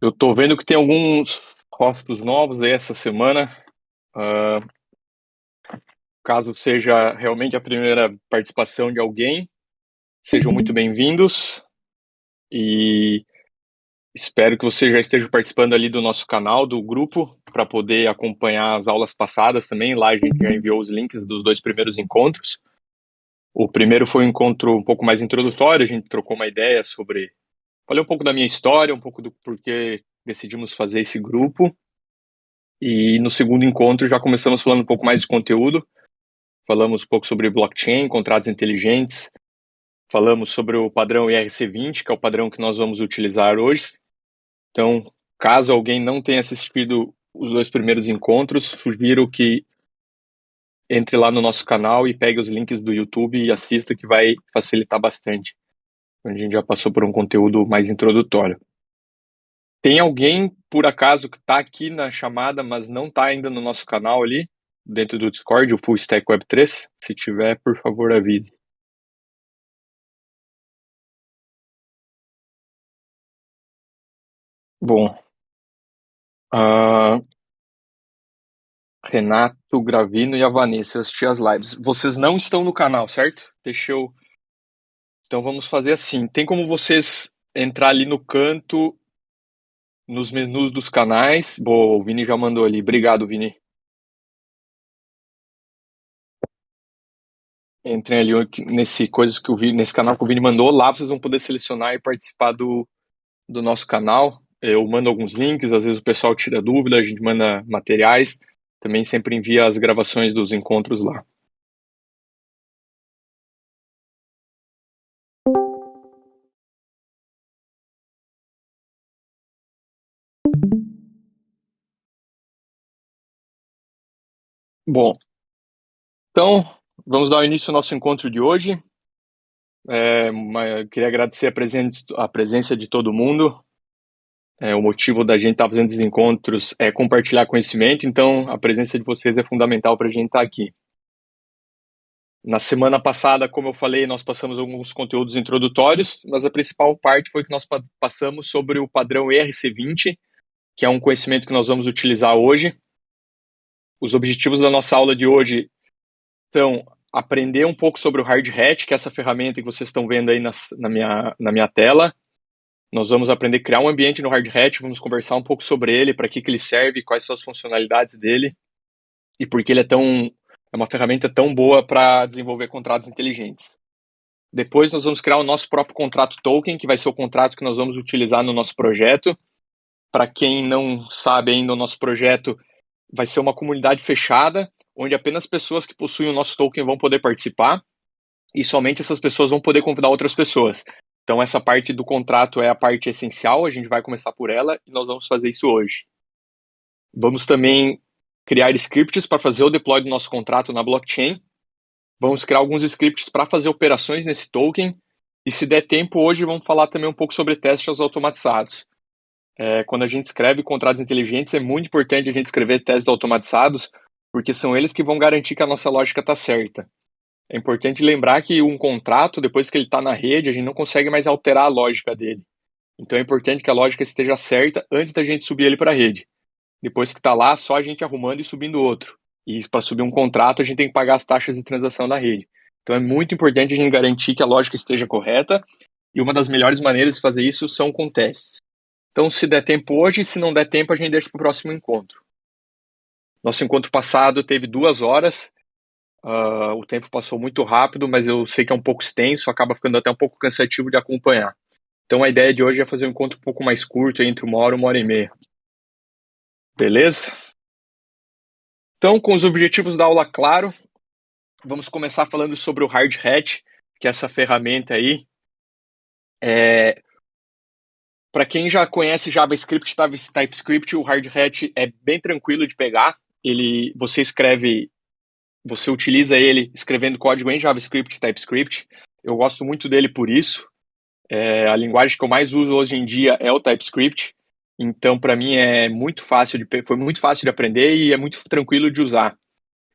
Eu tô vendo que tem alguns rostos novos aí essa semana. Ah, Caso seja realmente a primeira participação de alguém, sejam muito bem-vindos e espero que você já esteja participando ali do nosso canal, do grupo, para poder acompanhar as aulas passadas também. Lá a gente já enviou os links dos dois primeiros encontros. O primeiro foi um encontro um pouco mais introdutório, a gente trocou uma ideia sobre. Falei um pouco da minha história, um pouco do porquê decidimos fazer esse grupo. E no segundo encontro já começamos falando um pouco mais de conteúdo. Falamos um pouco sobre blockchain, contratos inteligentes. Falamos sobre o padrão ERC20, que é o padrão que nós vamos utilizar hoje. Então, caso alguém não tenha assistido os dois primeiros encontros, sugiro que entre lá no nosso canal e pegue os links do YouTube e assista, que vai facilitar bastante. A gente já passou por um conteúdo mais introdutório. Tem alguém, por acaso, que está aqui na chamada, mas não está ainda no nosso canal ali, dentro do Discord, o Full Stack Web 3? Se tiver, por favor, avise. Bom, a Renato Gravino e a Vanessa, eu assisti as lives. Vocês não estão no canal, certo? Deixa eu. Então vamos fazer assim. Tem como vocês entrar ali no canto, nos menus dos canais? Boa, o Vini já mandou ali. Obrigado, Vini. Entrem ali nesse coisas que o Vini, nesse canal que o Vini mandou. Lá vocês vão poder selecionar e participar do nosso canal. Eu mando alguns links, às vezes o pessoal tira dúvida, a gente manda materiais. Também sempre envia as gravações dos encontros lá. Bom, então vamos dar início ao nosso encontro de hoje. Queria agradecer a presença de todo mundo. O motivo da gente estar fazendo esses encontros é compartilhar conhecimento, então a presença de vocês é fundamental para a gente estar aqui. Na semana passada, como eu falei, nós passamos alguns conteúdos introdutórios, mas a principal parte foi que nós passamos sobre o padrão ERC20, que é um conhecimento que nós vamos utilizar hoje. Os objetivos da nossa aula de hoje são aprender um pouco sobre o Hard Hat, que é essa ferramenta que vocês estão vendo aí na minha tela. Nós vamos aprender a criar um ambiente no Hard Hat, vamos conversar um pouco sobre ele, para que ele serve, quais são as funcionalidades dele e por que ele é uma ferramenta tão boa para desenvolver contratos inteligentes. Depois nós vamos criar o nosso próprio contrato token, que vai ser o contrato que nós vamos utilizar no nosso projeto. Para quem não sabe ainda, o nosso projeto vai ser uma comunidade fechada, onde apenas pessoas que possuem o nosso token vão poder participar e somente essas pessoas vão poder convidar outras pessoas. Então essa parte do contrato é a parte essencial, a gente vai começar por ela e nós vamos fazer isso hoje. Vamos também criar scripts para fazer o deploy do nosso contrato na blockchain. Vamos criar alguns scripts para fazer operações nesse token. E se der tempo, hoje vamos falar também um pouco sobre testes automatizados. Quando a gente escreve contratos inteligentes, é muito importante a gente escrever testes automatizados, porque são eles que vão garantir que a nossa lógica está certa. É importante lembrar que um contrato, depois que ele está na rede, a gente não consegue mais alterar a lógica dele. Então é importante que a lógica esteja certa antes da gente subir ele para a rede. Depois que está lá, só a gente arrumando e subindo outro. E para subir um contrato, a gente tem que pagar as taxas de transação na rede. Então é muito importante a gente garantir que a lógica esteja correta. E uma das melhores maneiras de fazer isso são com testes. Então, se der tempo hoje, se não der tempo, a gente deixa para o próximo encontro. Nosso encontro passado teve 2 horas. O tempo passou muito rápido, mas eu sei que é um pouco extenso, acaba ficando até um pouco cansativo de acompanhar. Então, a ideia de hoje é fazer um encontro um pouco mais curto, entre 1 hora e 1 hora e meia. Beleza? Então, com os objetivos da aula claro, vamos começar falando sobre o Hard Hat, que é essa ferramenta aí. Para quem já conhece JavaScript e TypeScript, o Hard Hat é bem tranquilo de pegar. Você utiliza ele escrevendo código em JavaScript e TypeScript. Eu gosto muito dele por isso. A linguagem que eu mais uso hoje em dia é o TypeScript. Então, para mim, foi muito fácil de aprender e é muito tranquilo de usar.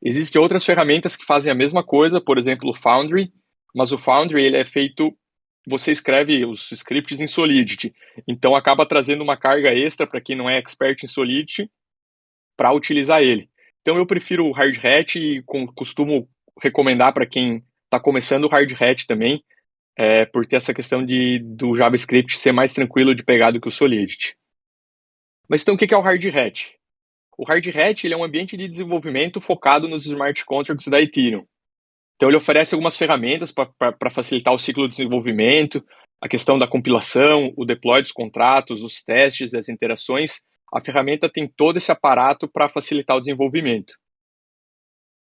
Existem outras ferramentas que fazem a mesma coisa, por exemplo, o Foundry, mas o Foundry ele é feito você escreve os scripts em Solidity. Então acaba trazendo uma carga extra para quem não é expert em Solidity para utilizar ele. Então eu prefiro o Hard Hat e costumo recomendar para quem está começando o Hard Hat também, por ter essa questão do JavaScript ser mais tranquilo de pegar do que o Solidity. Mas então o que é o Hard Hat? O Hard Hat ele é um ambiente de desenvolvimento focado nos smart contracts da Ethereum. Então ele oferece algumas ferramentas para facilitar o ciclo de desenvolvimento, a questão da compilação, o deploy dos contratos, os testes, as interações. A ferramenta tem todo esse aparato para facilitar o desenvolvimento.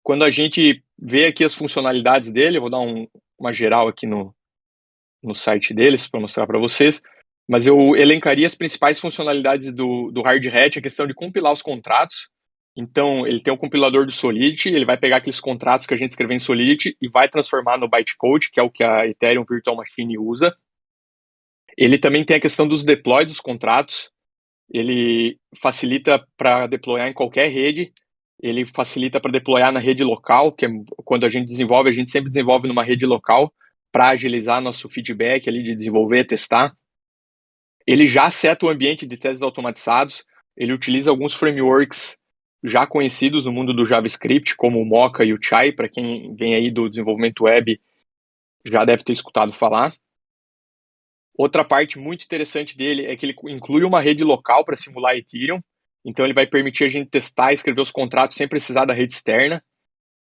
Quando a gente vê aqui as funcionalidades dele, eu vou dar uma geral aqui no site deles para mostrar para vocês, mas eu elencaria as principais funcionalidades do Hard Hat, a questão de compilar os contratos. Então, ele tem um compilador do Solidity, ele vai pegar aqueles contratos que a gente escreveu em Solidity e vai transformar no bytecode, que é o que a Ethereum Virtual Machine usa. Ele também tem a questão dos deploy dos contratos, ele facilita para deployar em qualquer rede, ele facilita para deployar na rede local, que é quando a gente sempre desenvolve numa rede local para agilizar nosso feedback ali de desenvolver, testar. Ele já seta o ambiente de testes automatizados, ele utiliza alguns frameworks já conhecidos no mundo do JavaScript, como o Mocha e o Chai, para quem vem aí do desenvolvimento web já deve ter escutado falar. Outra parte muito interessante dele é que ele inclui uma rede local para simular Ethereum, então ele vai permitir a gente testar e escrever os contratos sem precisar da rede externa,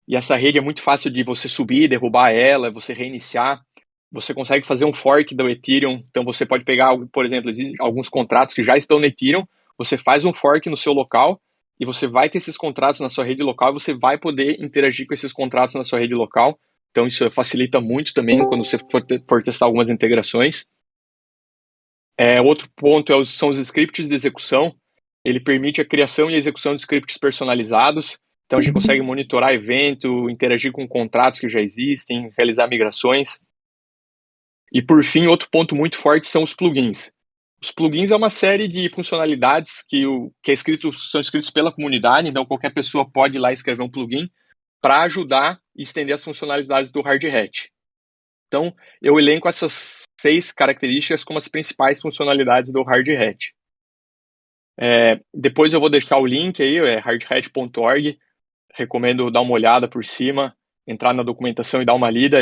e essa rede é muito fácil de você subir, derrubar ela, você reiniciar, você consegue fazer um fork do Ethereum, então você pode pegar, por exemplo, alguns contratos que já estão no Ethereum, você faz um fork no seu local, e você vai ter esses contratos na sua rede local, e você vai poder interagir com esses contratos na sua rede local, então isso facilita muito também quando você for testar algumas integrações. Outro ponto são os scripts de execução. Ele permite a criação e execução de scripts personalizados. Então, a gente consegue monitorar evento, interagir com contratos que já existem, realizar migrações. E, por fim, outro ponto muito forte são os plugins. Os plugins é uma série de funcionalidades são escritos pela comunidade, então qualquer pessoa pode ir lá escrever um plugin para ajudar e estender as funcionalidades do Hard Hat. Então, eu elenco essas 6 características como as principais funcionalidades do Hard Hat. Depois eu vou deixar o link aí, hardhat.org. Recomendo dar uma olhada por cima, entrar na documentação e dar uma lida.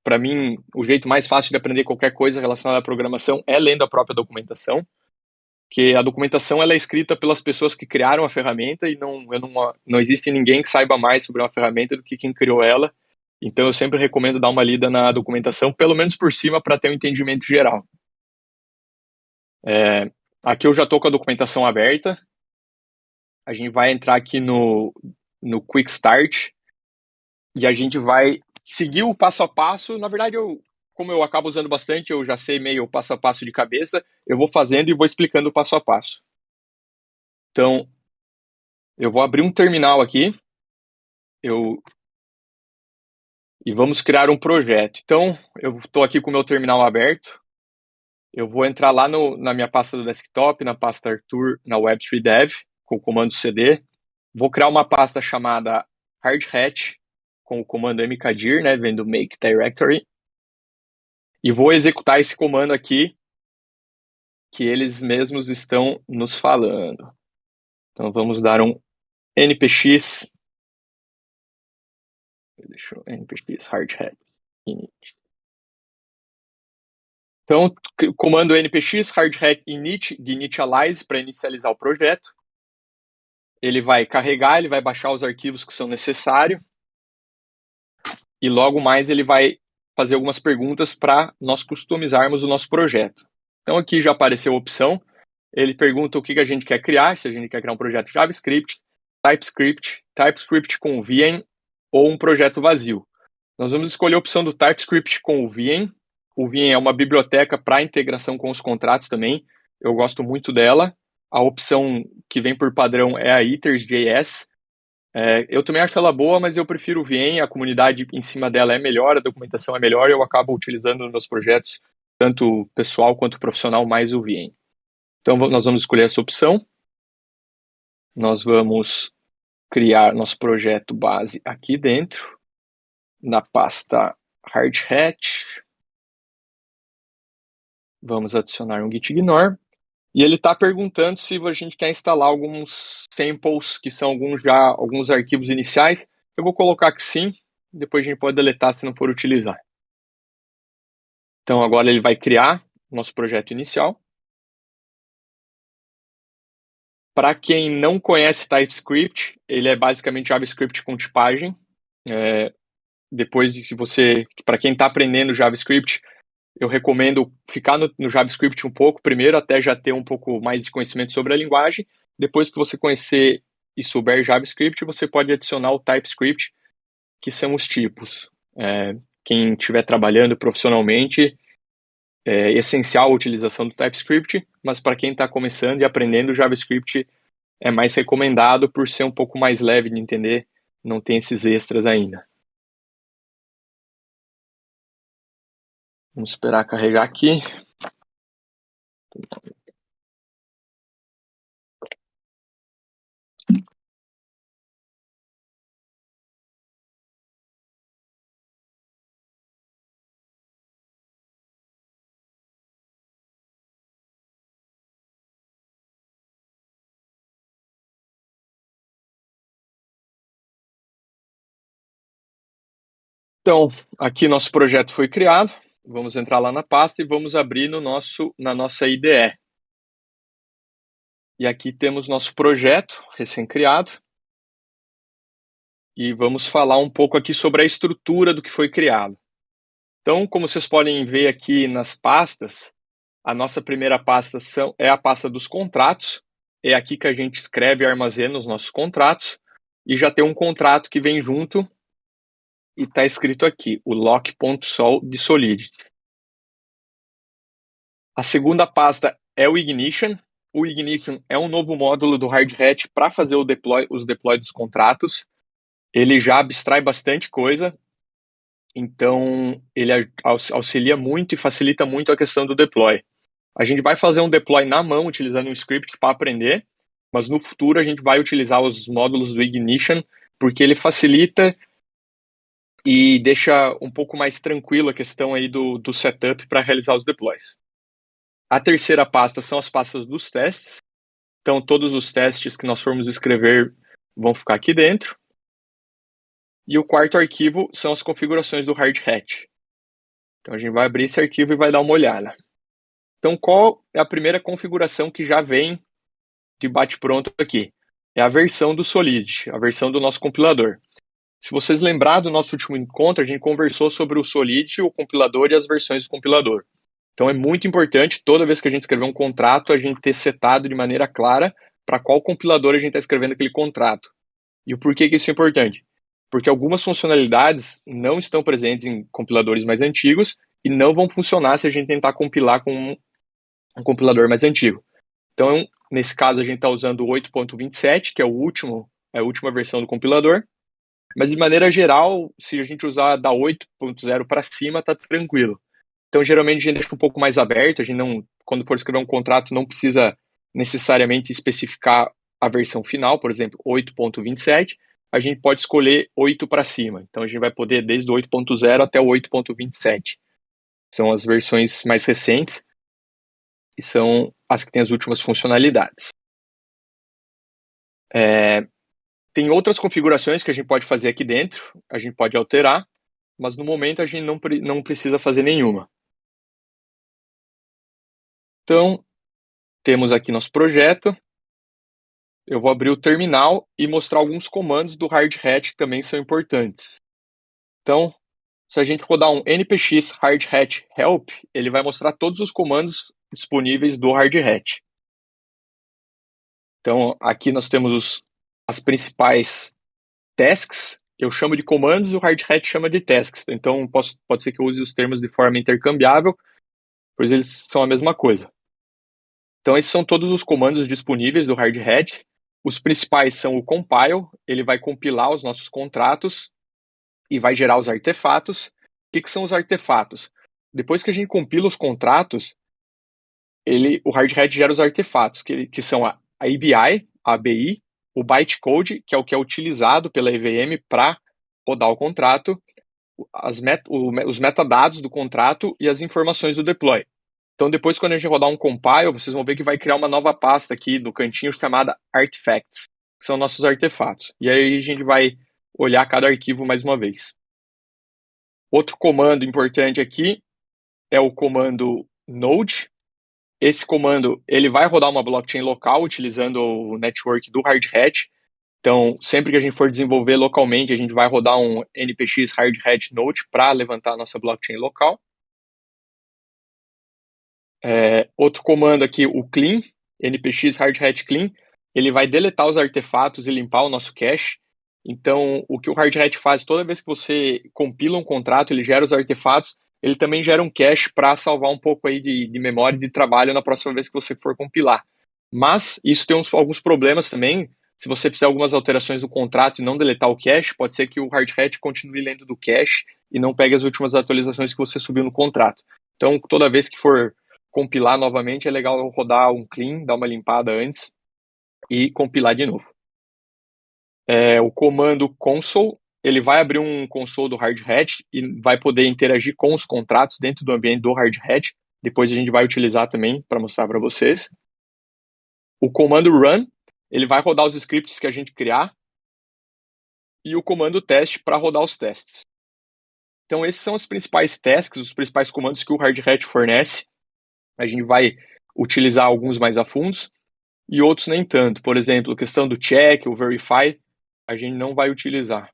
Para mim, o jeito mais fácil de aprender qualquer coisa relacionada à programação é lendo a própria documentação, que a documentação ela é escrita pelas pessoas que criaram a ferramenta e não existe ninguém que saiba mais sobre uma ferramenta do que quem criou ela. Então, eu sempre recomendo dar uma lida na documentação, pelo menos por cima, para ter um entendimento geral. Aqui eu já estou com a documentação aberta. A gente vai entrar aqui no Quick Start e a gente vai seguir o passo a passo. Na verdade, como eu acabo usando bastante, eu já sei meio o passo a passo de cabeça, eu vou fazendo e vou explicando o passo a passo. Então, eu vou abrir um terminal aqui e vamos criar um projeto. Então, eu estou aqui com o meu terminal aberto. Eu vou entrar lá na minha pasta do desktop, na pasta Arthur, na Web3 Dev, com o comando cd. Vou criar uma pasta chamada Hard Hat, com o comando mkdir, né, vem do make directory. E vou executar esse comando aqui, que eles mesmos estão nos falando. Então, vamos dar um npx, npx hard hat init. Então, o comando npx hard hat init, de initialize, para inicializar o projeto. Ele vai carregar, ele vai baixar os arquivos que são necessários. E logo mais ele vai fazer algumas perguntas para nós customizarmos o nosso projeto. Então aqui já apareceu a opção, ele pergunta o que a gente quer criar, se a gente quer criar um projeto JavaScript, TypeScript com Vim ou um projeto vazio. Nós vamos escolher a opção do TypeScript com o Vim. O Vim é uma biblioteca para integração com os contratos também, eu gosto muito dela. A opção que vem por padrão é a Ethers.js. Eu também acho ela boa, mas eu prefiro o Vim, a comunidade em cima dela é melhor, a documentação é melhor, eu acabo utilizando nos meus projetos, tanto pessoal quanto profissional, mais o Vim. Então, nós vamos escolher essa opção. Nós vamos criar nosso projeto base aqui dentro, na pasta Hard Hat. Vamos adicionar um git ignore. E ele está perguntando se a gente quer instalar alguns samples, que são alguns arquivos iniciais. Eu vou colocar que sim, depois a gente pode deletar se não for utilizar. Então agora ele vai criar nosso projeto inicial. Para quem não conhece TypeScript, ele é basicamente JavaScript com tipagem. Depois de para quem está aprendendo JavaScript, eu recomendo ficar no JavaScript um pouco primeiro, até já ter um pouco mais de conhecimento sobre a linguagem. Depois que você conhecer e souber JavaScript, você pode adicionar o TypeScript, que são os tipos. Quem estiver trabalhando profissionalmente, é essencial a utilização do TypeScript, mas para quem está começando e aprendendo, o JavaScript é mais recomendado por ser um pouco mais leve de entender, não tem esses extras ainda. Vamos esperar carregar aqui. Então, aqui nosso projeto foi criado. Vamos entrar lá na pasta e vamos abrir na nossa IDE. E aqui temos nosso projeto recém-criado. E vamos falar um pouco aqui sobre a estrutura do que foi criado. Então, como vocês podem ver aqui nas pastas, a nossa primeira pasta é a pasta dos contratos. É aqui que a gente escreve e armazena os nossos contratos. E já tem um contrato que vem junto e está escrito aqui, o lock.sol de Solidity. A segunda pasta é o Ignition. O Ignition é um novo módulo do Hard Hat para fazer os deploy dos contratos. Ele já abstrai bastante coisa, então ele auxilia muito e facilita muito a questão do deploy. A gente vai fazer um deploy na mão, utilizando um script para aprender, mas no futuro a gente vai utilizar os módulos do Ignition, porque ele facilita e deixa um pouco mais tranquilo a questão aí do setup para realizar os deploys. A terceira pasta são as pastas dos testes. Então, todos os testes que nós formos escrever vão ficar aqui dentro. E o quarto arquivo são as configurações do Hard Hat. Então, a gente vai abrir esse arquivo e vai dar uma olhada. Então, qual é a primeira configuração que já vem de bate-pronto aqui? É a versão do Solidity, a versão do nosso compilador. Se vocês lembrarem do nosso último encontro, a gente conversou sobre o Solidity, o compilador e as versões do compilador. Então é muito importante, toda vez que a gente escrever um contrato, a gente ter setado de maneira clara para qual compilador a gente está escrevendo aquele contrato. E o porquê que isso é importante? Porque algumas funcionalidades não estão presentes em compiladores mais antigos e não vão funcionar se a gente tentar compilar com um compilador mais antigo. Então, nesse caso, a gente está usando o 8.27, que é a última versão do compilador. Mas, de maneira geral, se a gente usar da 8.0 para cima, está tranquilo. Então, geralmente, a gente deixa um pouco mais aberto. A gente não, quando for escrever um contrato, não precisa necessariamente especificar a versão final, por exemplo, 8.27. A gente pode escolher 8 para cima. Então, a gente vai poder desde o 8.0 até o 8.27. São as versões mais recentes e são as que têm as últimas funcionalidades. Tem outras configurações que a gente pode fazer aqui dentro. A gente pode alterar, mas no momento a gente não precisa fazer nenhuma. Então, temos aqui nosso projeto. Eu vou abrir o terminal e mostrar alguns comandos do Hard Hat que também são importantes. Então, se a gente rodar um npx Hard Hat help, ele vai mostrar todos os comandos disponíveis do Hard Hat. Então, aqui nós temos as principais tasks. Eu chamo de comandos e o Hard Hat chama de tasks. Então, pode ser que eu use os termos de forma intercambiável, pois eles são a mesma coisa. Então, esses são todos os comandos disponíveis do Hard Hat. Os principais são o compile, ele vai compilar os nossos contratos e vai gerar os artefatos. O que são os artefatos? Depois que a gente compila os contratos, o Hard Hat gera os artefatos, que são a ABI, a ABI, o bytecode, que é o que é utilizado pela EVM para rodar o contrato, os metadados do contrato e as informações do deploy. Então, depois, quando a gente rodar um compile, vocês vão ver que vai criar uma nova pasta aqui no cantinho chamada artifacts, que são nossos artefatos. E aí a gente vai olhar cada arquivo mais uma vez. Outro comando importante aqui é o comando node. Esse comando ele vai rodar uma blockchain local utilizando o network do Hard Hat. Então, sempre que a gente for desenvolver localmente, a gente vai rodar um npx Hard Hat Node para levantar a nossa blockchain local. Outro comando aqui, o clean, npx Hard Hat Clean, ele vai deletar os artefatos e limpar o nosso cache. Então, o que o Hard Hat faz, toda vez que você compila um contrato, ele gera os artefatos, ele também gera um cache para salvar um pouco aí de memória e de trabalho na próxima vez que você for compilar. Mas isso tem alguns problemas também. Se você fizer algumas alterações no contrato e não deletar o cache, pode ser que o Hard Hat continue lendo do cache e não pegue as últimas atualizações que você subiu no contrato. Então, toda vez que for compilar novamente, é legal rodar um clean, dar uma limpada antes e compilar de novo. O comando console, ele vai abrir um console do Hard Hat e vai poder interagir com os contratos dentro do ambiente do Hard Hat. Depois a gente vai utilizar também para mostrar para vocês. O comando run, ele vai rodar os scripts que a gente criar. E o comando teste para rodar os testes. Então esses são os principais tasks, os principais comandos que o Hard Hat fornece. A gente vai utilizar alguns mais a fundo e outros nem tanto. Por exemplo, a questão do check, o verify, a gente não vai utilizar.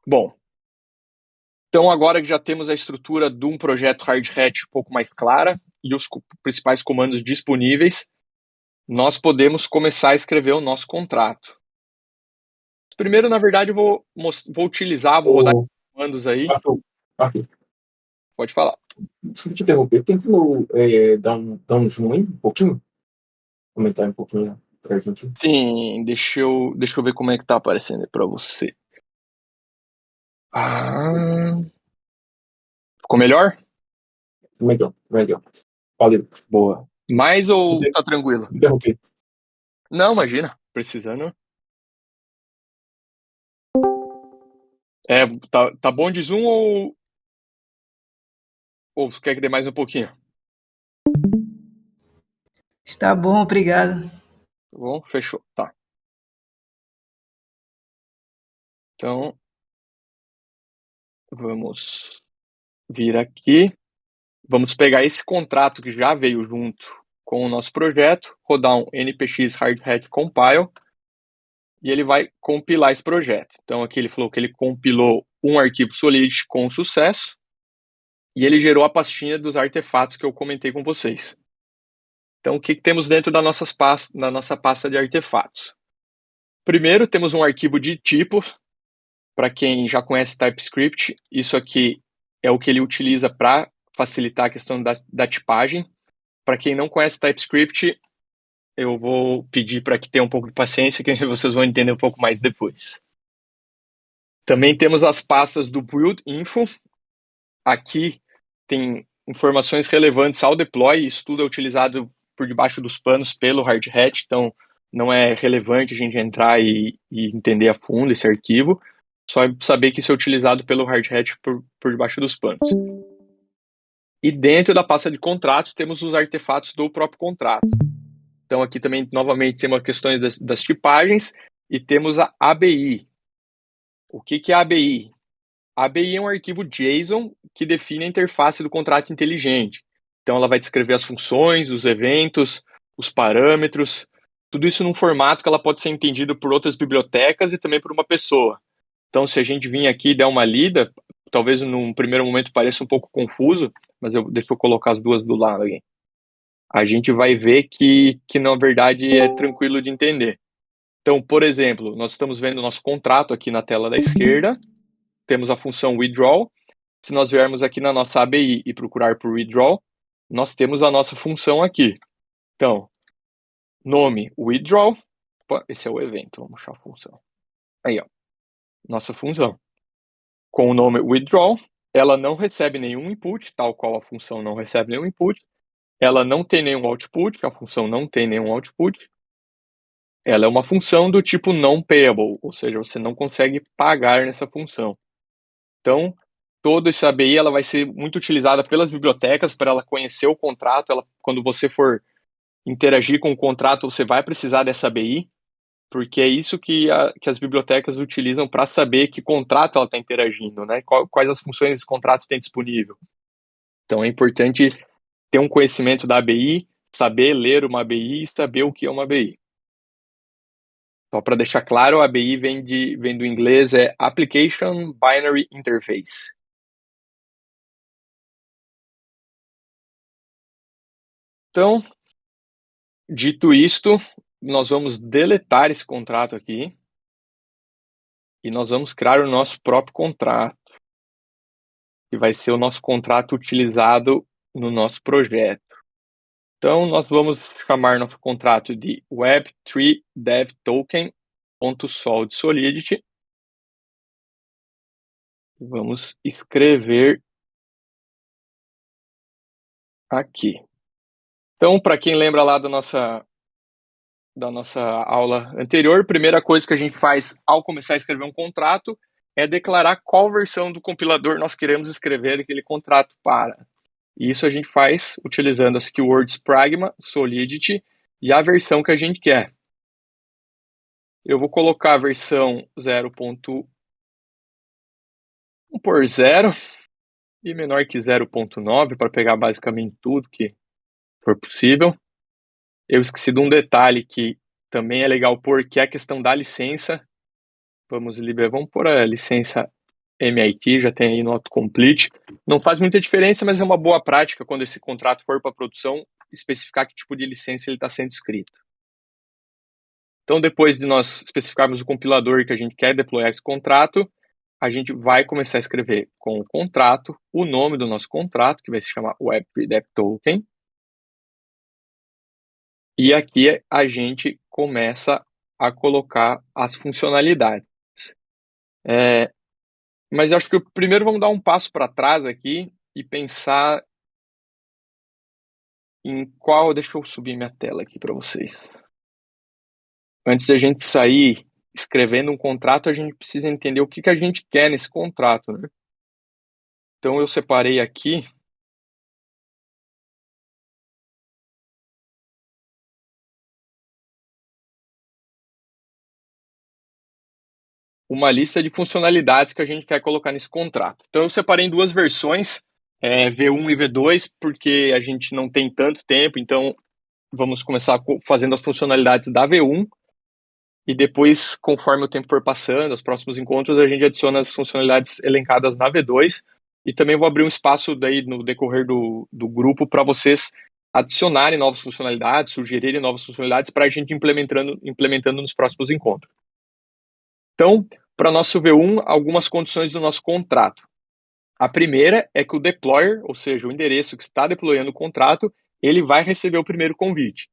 Bom, então agora que já temos a estrutura de um projeto Hard Hat um pouco mais clara e os principais comandos disponíveis, nós podemos começar a escrever o nosso contrato. Primeiro, na verdade, eu vou rodar comandos aí. Arthur, Pode falar. desculpa te interromper. Tem como dar um zoom aí um pouquinho? Comentar um pouquinho pra gente. Sim, deixa eu ver como é que tá aparecendo para você. Ficou melhor? Melhor. Valeu. Boa. Mais ou tá tranquilo? Interromper. Não, imagina. Precisando. Tá bom de zoom ou quer que dê mais um pouquinho? Está bom, obrigado. Tá bom? Fechou. Tá. Então, vamos vir aqui. Vamos pegar esse contrato que já veio junto com o nosso projeto, rodar um npx Hard Hat Compile e ele vai compilar esse projeto. Então aqui ele falou que ele compilou um arquivo Solid com sucesso e ele gerou a pastinha dos artefatos que eu comentei com vocês. Então o que temos dentro da nossa pasta de artefatos? Primeiro temos um arquivo de tipos. Para quem já conhece TypeScript, isso aqui é o que ele utiliza para facilitar a questão da tipagem. Para quem não conhece TypeScript, eu vou pedir para que tenha um pouco de paciência, que vocês vão entender um pouco mais depois. Também temos as pastas do Build Info. Aqui tem informações relevantes ao deploy. Isso tudo é utilizado por debaixo dos panos pelo Hard Hat, então não é relevante a gente entrar e entender a fundo esse arquivo. Só saber que isso é utilizado pelo Hard Hat por debaixo dos panos. E dentro da pasta de contratos temos os artefatos do próprio contrato. Então aqui também, novamente, temos questões das tipagens e temos a ABI. O que é a ABI? A ABI é um arquivo JSON que define a interface do contrato inteligente. Então ela vai descrever as funções, os eventos, os parâmetros, tudo isso num formato que ela pode ser entendido por outras bibliotecas e também por uma pessoa. Então se a gente vir aqui e der uma lida, talvez num primeiro momento pareça um pouco confuso, mas deixa eu colocar as duas do lado aqui. A gente vai ver que na verdade é tranquilo de entender. Então, por exemplo, nós estamos vendo o nosso contrato aqui na tela da esquerda, temos a função withdraw. Se nós viermos aqui na nossa ABI e procurar por withdraw, nós temos a nossa função aqui. Então, nome withdraw, opa, esse é o evento, vamos achar a função. Aí, ó, nossa função. Com o nome withdraw, ela não recebe nenhum input, tal qual a função não recebe nenhum input. Ela não tem nenhum output, a função não tem nenhum output. ela é uma função do tipo non-payable, ou seja, você não consegue pagar nessa função. Então, toda essa ABI ela vai ser muito utilizada pelas bibliotecas para ela conhecer o contrato. Quando você for interagir com o contrato, você vai precisar dessa ABI, porque é isso que as bibliotecas utilizam para saber que contrato ela está interagindo, né? Quais as funções esse contrato tem disponível. Então, é importante ter um conhecimento da ABI, saber ler uma ABI e saber o que é uma ABI. Só para deixar claro, a ABI vem do inglês, Application Binary Interface. Então, dito isto, nós vamos deletar esse contrato aqui e nós vamos criar o nosso próprio contrato, que vai ser o nosso contrato utilizado no nosso projeto. Então, nós vamos chamar nosso contrato de Web3 Dev Token.solidity. Vamos escrever aqui. Então, para quem lembra lá da nossa aula anterior, a primeira coisa que a gente faz ao começar a escrever um contrato é declarar qual versão do compilador nós queremos escrever aquele contrato para. E isso a gente faz utilizando as keywords Pragma, Solidity e a versão que a gente quer. Eu vou colocar a versão 0.1 por 0 e menor que 0.9 para pegar basicamente tudo que for possível. Eu esqueci de um detalhe que também é legal pôr, que é a questão da licença. Vamos pôr a licença MIT, já tem aí no autocomplete. Não faz muita diferença, mas é uma boa prática quando esse contrato for para produção, especificar que tipo de licença ele está sendo escrito. Então, depois de nós especificarmos o compilador que a gente quer deployar esse contrato, a gente vai começar a escrever com o contrato o nome do nosso contrato, que vai se chamar Web3 Dev Token. E aqui a gente começa a colocar as funcionalidades. Mas eu acho que primeiro vamos dar um passo para trás aqui e pensar em qual... Deixa eu subir minha tela aqui para vocês. Antes da gente sair escrevendo um contrato, a gente precisa entender o que a gente quer nesse contrato, né? Então eu separei aqui uma lista de funcionalidades que a gente quer colocar nesse contrato. Então eu separei em duas versões, V1 e V2, porque a gente não tem tanto tempo, então vamos começar fazendo as funcionalidades da V1 e depois, conforme o tempo for passando, os próximos encontros, a gente adiciona as funcionalidades elencadas na V2 e também vou abrir um espaço daí no decorrer do grupo para vocês adicionarem novas funcionalidades, sugerirem novas funcionalidades para a gente implementando nos próximos encontros. Então, para nosso V1, algumas condições do nosso contrato. A primeira é que o deployer, ou seja, o endereço que está deployando o contrato, ele vai receber o primeiro convite.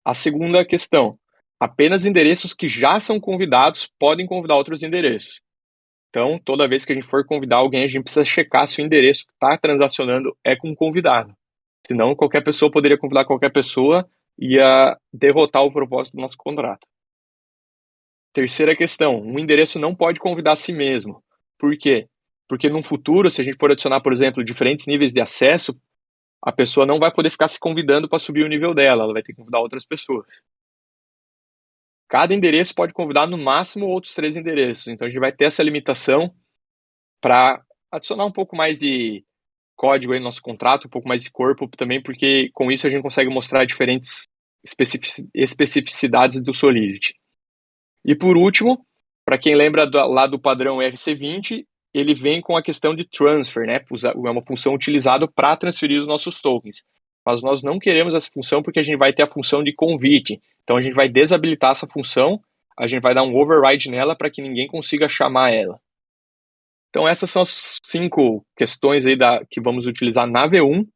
A segunda questão, apenas endereços que já são convidados podem convidar outros endereços. Então, toda vez que a gente for convidar alguém, a gente precisa checar se o endereço que está transacionando é com um convidado. Senão, qualquer pessoa poderia convidar qualquer pessoa e ia derrotar o propósito do nosso contrato. Terceira questão, um endereço não pode convidar a si mesmo. Por quê? Porque no futuro, se a gente for adicionar, por exemplo, diferentes níveis de acesso, a pessoa não vai poder ficar se convidando para subir o nível dela, ela vai ter que convidar outras pessoas. Cada endereço pode convidar no máximo outros 3 endereços, então a gente vai ter essa limitação para adicionar um pouco mais de código aí no nosso contrato, um pouco mais de corpo também, porque com isso a gente consegue mostrar diferentes especificidades do Solidity. E por último, para quem lembra lá do padrão RC20, ele vem com a questão de transfer, né? É uma função utilizada para transferir os nossos tokens. Mas nós não queremos essa função porque a gente vai ter a função de convite. Então a gente vai desabilitar essa função, a gente vai dar um override nela para que ninguém consiga chamar ela. Então essas são as 5 questões aí que vamos utilizar na V1.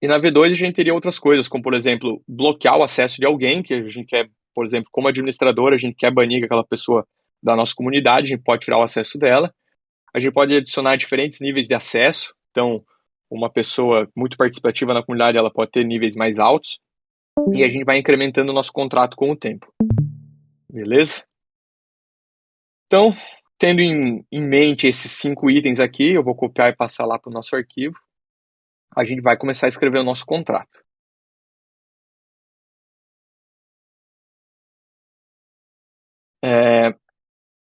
E na V2 a gente teria outras coisas, como por exemplo, bloquear o acesso de alguém, que a gente quer, por exemplo, como administrador, a gente quer banir aquela pessoa da nossa comunidade, a gente pode tirar o acesso dela. A gente pode adicionar diferentes níveis de acesso, então uma pessoa muito participativa na comunidade, ela pode ter níveis mais altos. e a gente vai incrementando o nosso contrato com o tempo. Beleza? Então, tendo em mente esses 5 itens aqui, eu vou copiar e passar lá para o nosso arquivo. A gente vai começar a escrever o nosso contrato.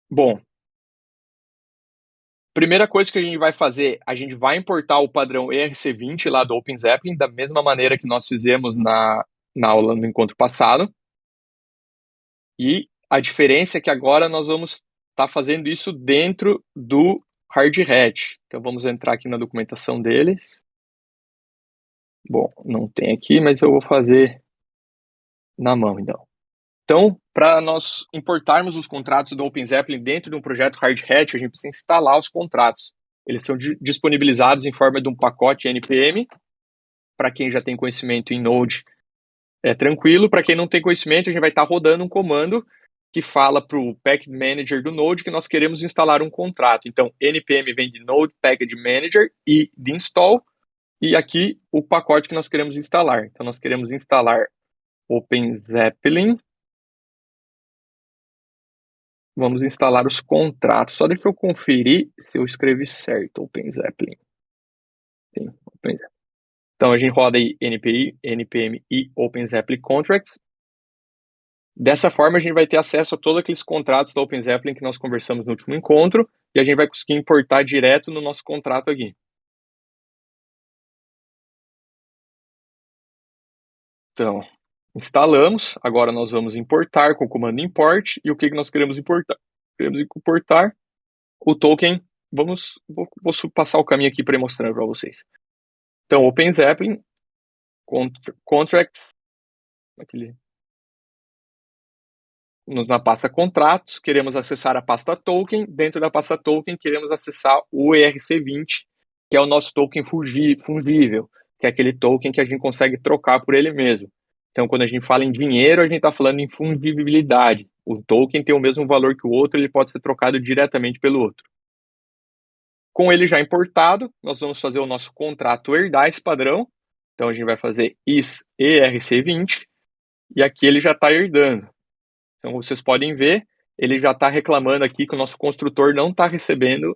Bom, primeira coisa que a gente vai fazer, a gente vai importar o padrão ERC20 lá do OpenZeppelin, da mesma maneira que nós fizemos na aula no encontro passado. E a diferença é que agora nós vamos estar fazendo isso dentro do Hard Hat. Então vamos entrar aqui na documentação deles. Bom, não tem aqui, mas eu vou fazer na mão, então. Então, para nós importarmos os contratos do OpenZeppelin dentro de um projeto Hard Hat, a gente precisa instalar os contratos. Eles são disponibilizados em forma de um pacote NPM. Para quem já tem conhecimento em Node, é tranquilo. Para quem não tem conhecimento, a gente vai estar rodando um comando que fala para o Package Manager do Node que nós queremos instalar um contrato. Então, npm vem de Node Package Manager e de install, e aqui o pacote que nós queremos instalar. Então, nós queremos instalar OpenZeppelin. Vamos instalar os contratos. Só deixa eu conferir se eu escrevi certo, OpenZeppelin. Sim, OpenZeppelin. Então, a gente roda aí npm e OpenZeppelin Contracts. Dessa forma, a gente vai ter acesso a todos aqueles contratos da OpenZeppelin que nós conversamos no último encontro, e a gente vai conseguir importar direto no nosso contrato aqui. Então, instalamos. Agora nós vamos importar com o comando import. E o que nós queremos importar? Queremos importar o token. Vou passar o caminho aqui para mostrar para vocês. Então, OpenZeppelin, contracts, na pasta contratos, queremos acessar a pasta token. Dentro da pasta token, queremos acessar o ERC20, que é o nosso token fungível, que é aquele token que a gente consegue trocar por ele mesmo. Então, quando a gente fala em dinheiro, a gente está falando em fungibilidade. O token tem o mesmo valor que o outro, ele pode ser trocado diretamente pelo outro. Com ele já importado, nós vamos fazer o nosso contrato herdar esse padrão. Então, a gente vai fazer is ERC20, e aqui ele já está herdando. Então, vocês podem ver, ele já está reclamando aqui que o nosso construtor não está recebendo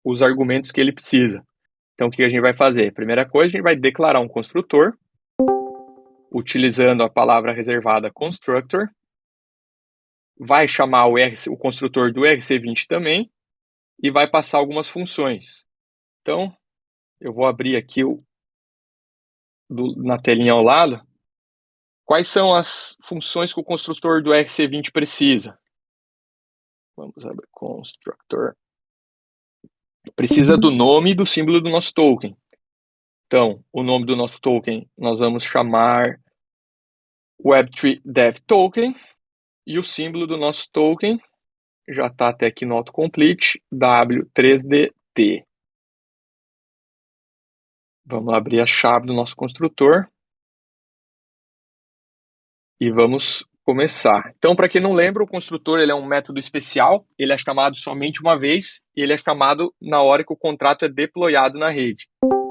os argumentos que ele precisa. Então, o que a gente vai fazer? Primeira coisa, a gente vai declarar um construtor, utilizando a palavra reservada constructor. Vai chamar o construtor do ERC20 também, e vai passar algumas funções. Então, eu vou abrir aqui na telinha ao lado. Quais são as funções que o construtor do ERC20 precisa? Vamos abrir constructor. Precisa do nome e do símbolo do nosso token. Então, o nome do nosso token nós vamos chamar Web3 Dev Token, e o símbolo do nosso token já está até aqui no autocomplete, W3DT. Vamos abrir a chave do nosso construtor e vamos começar. Então, para quem não lembra, o construtor ele é um método especial, ele é chamado somente uma vez e ele é chamado na hora que o contrato é deployado na rede.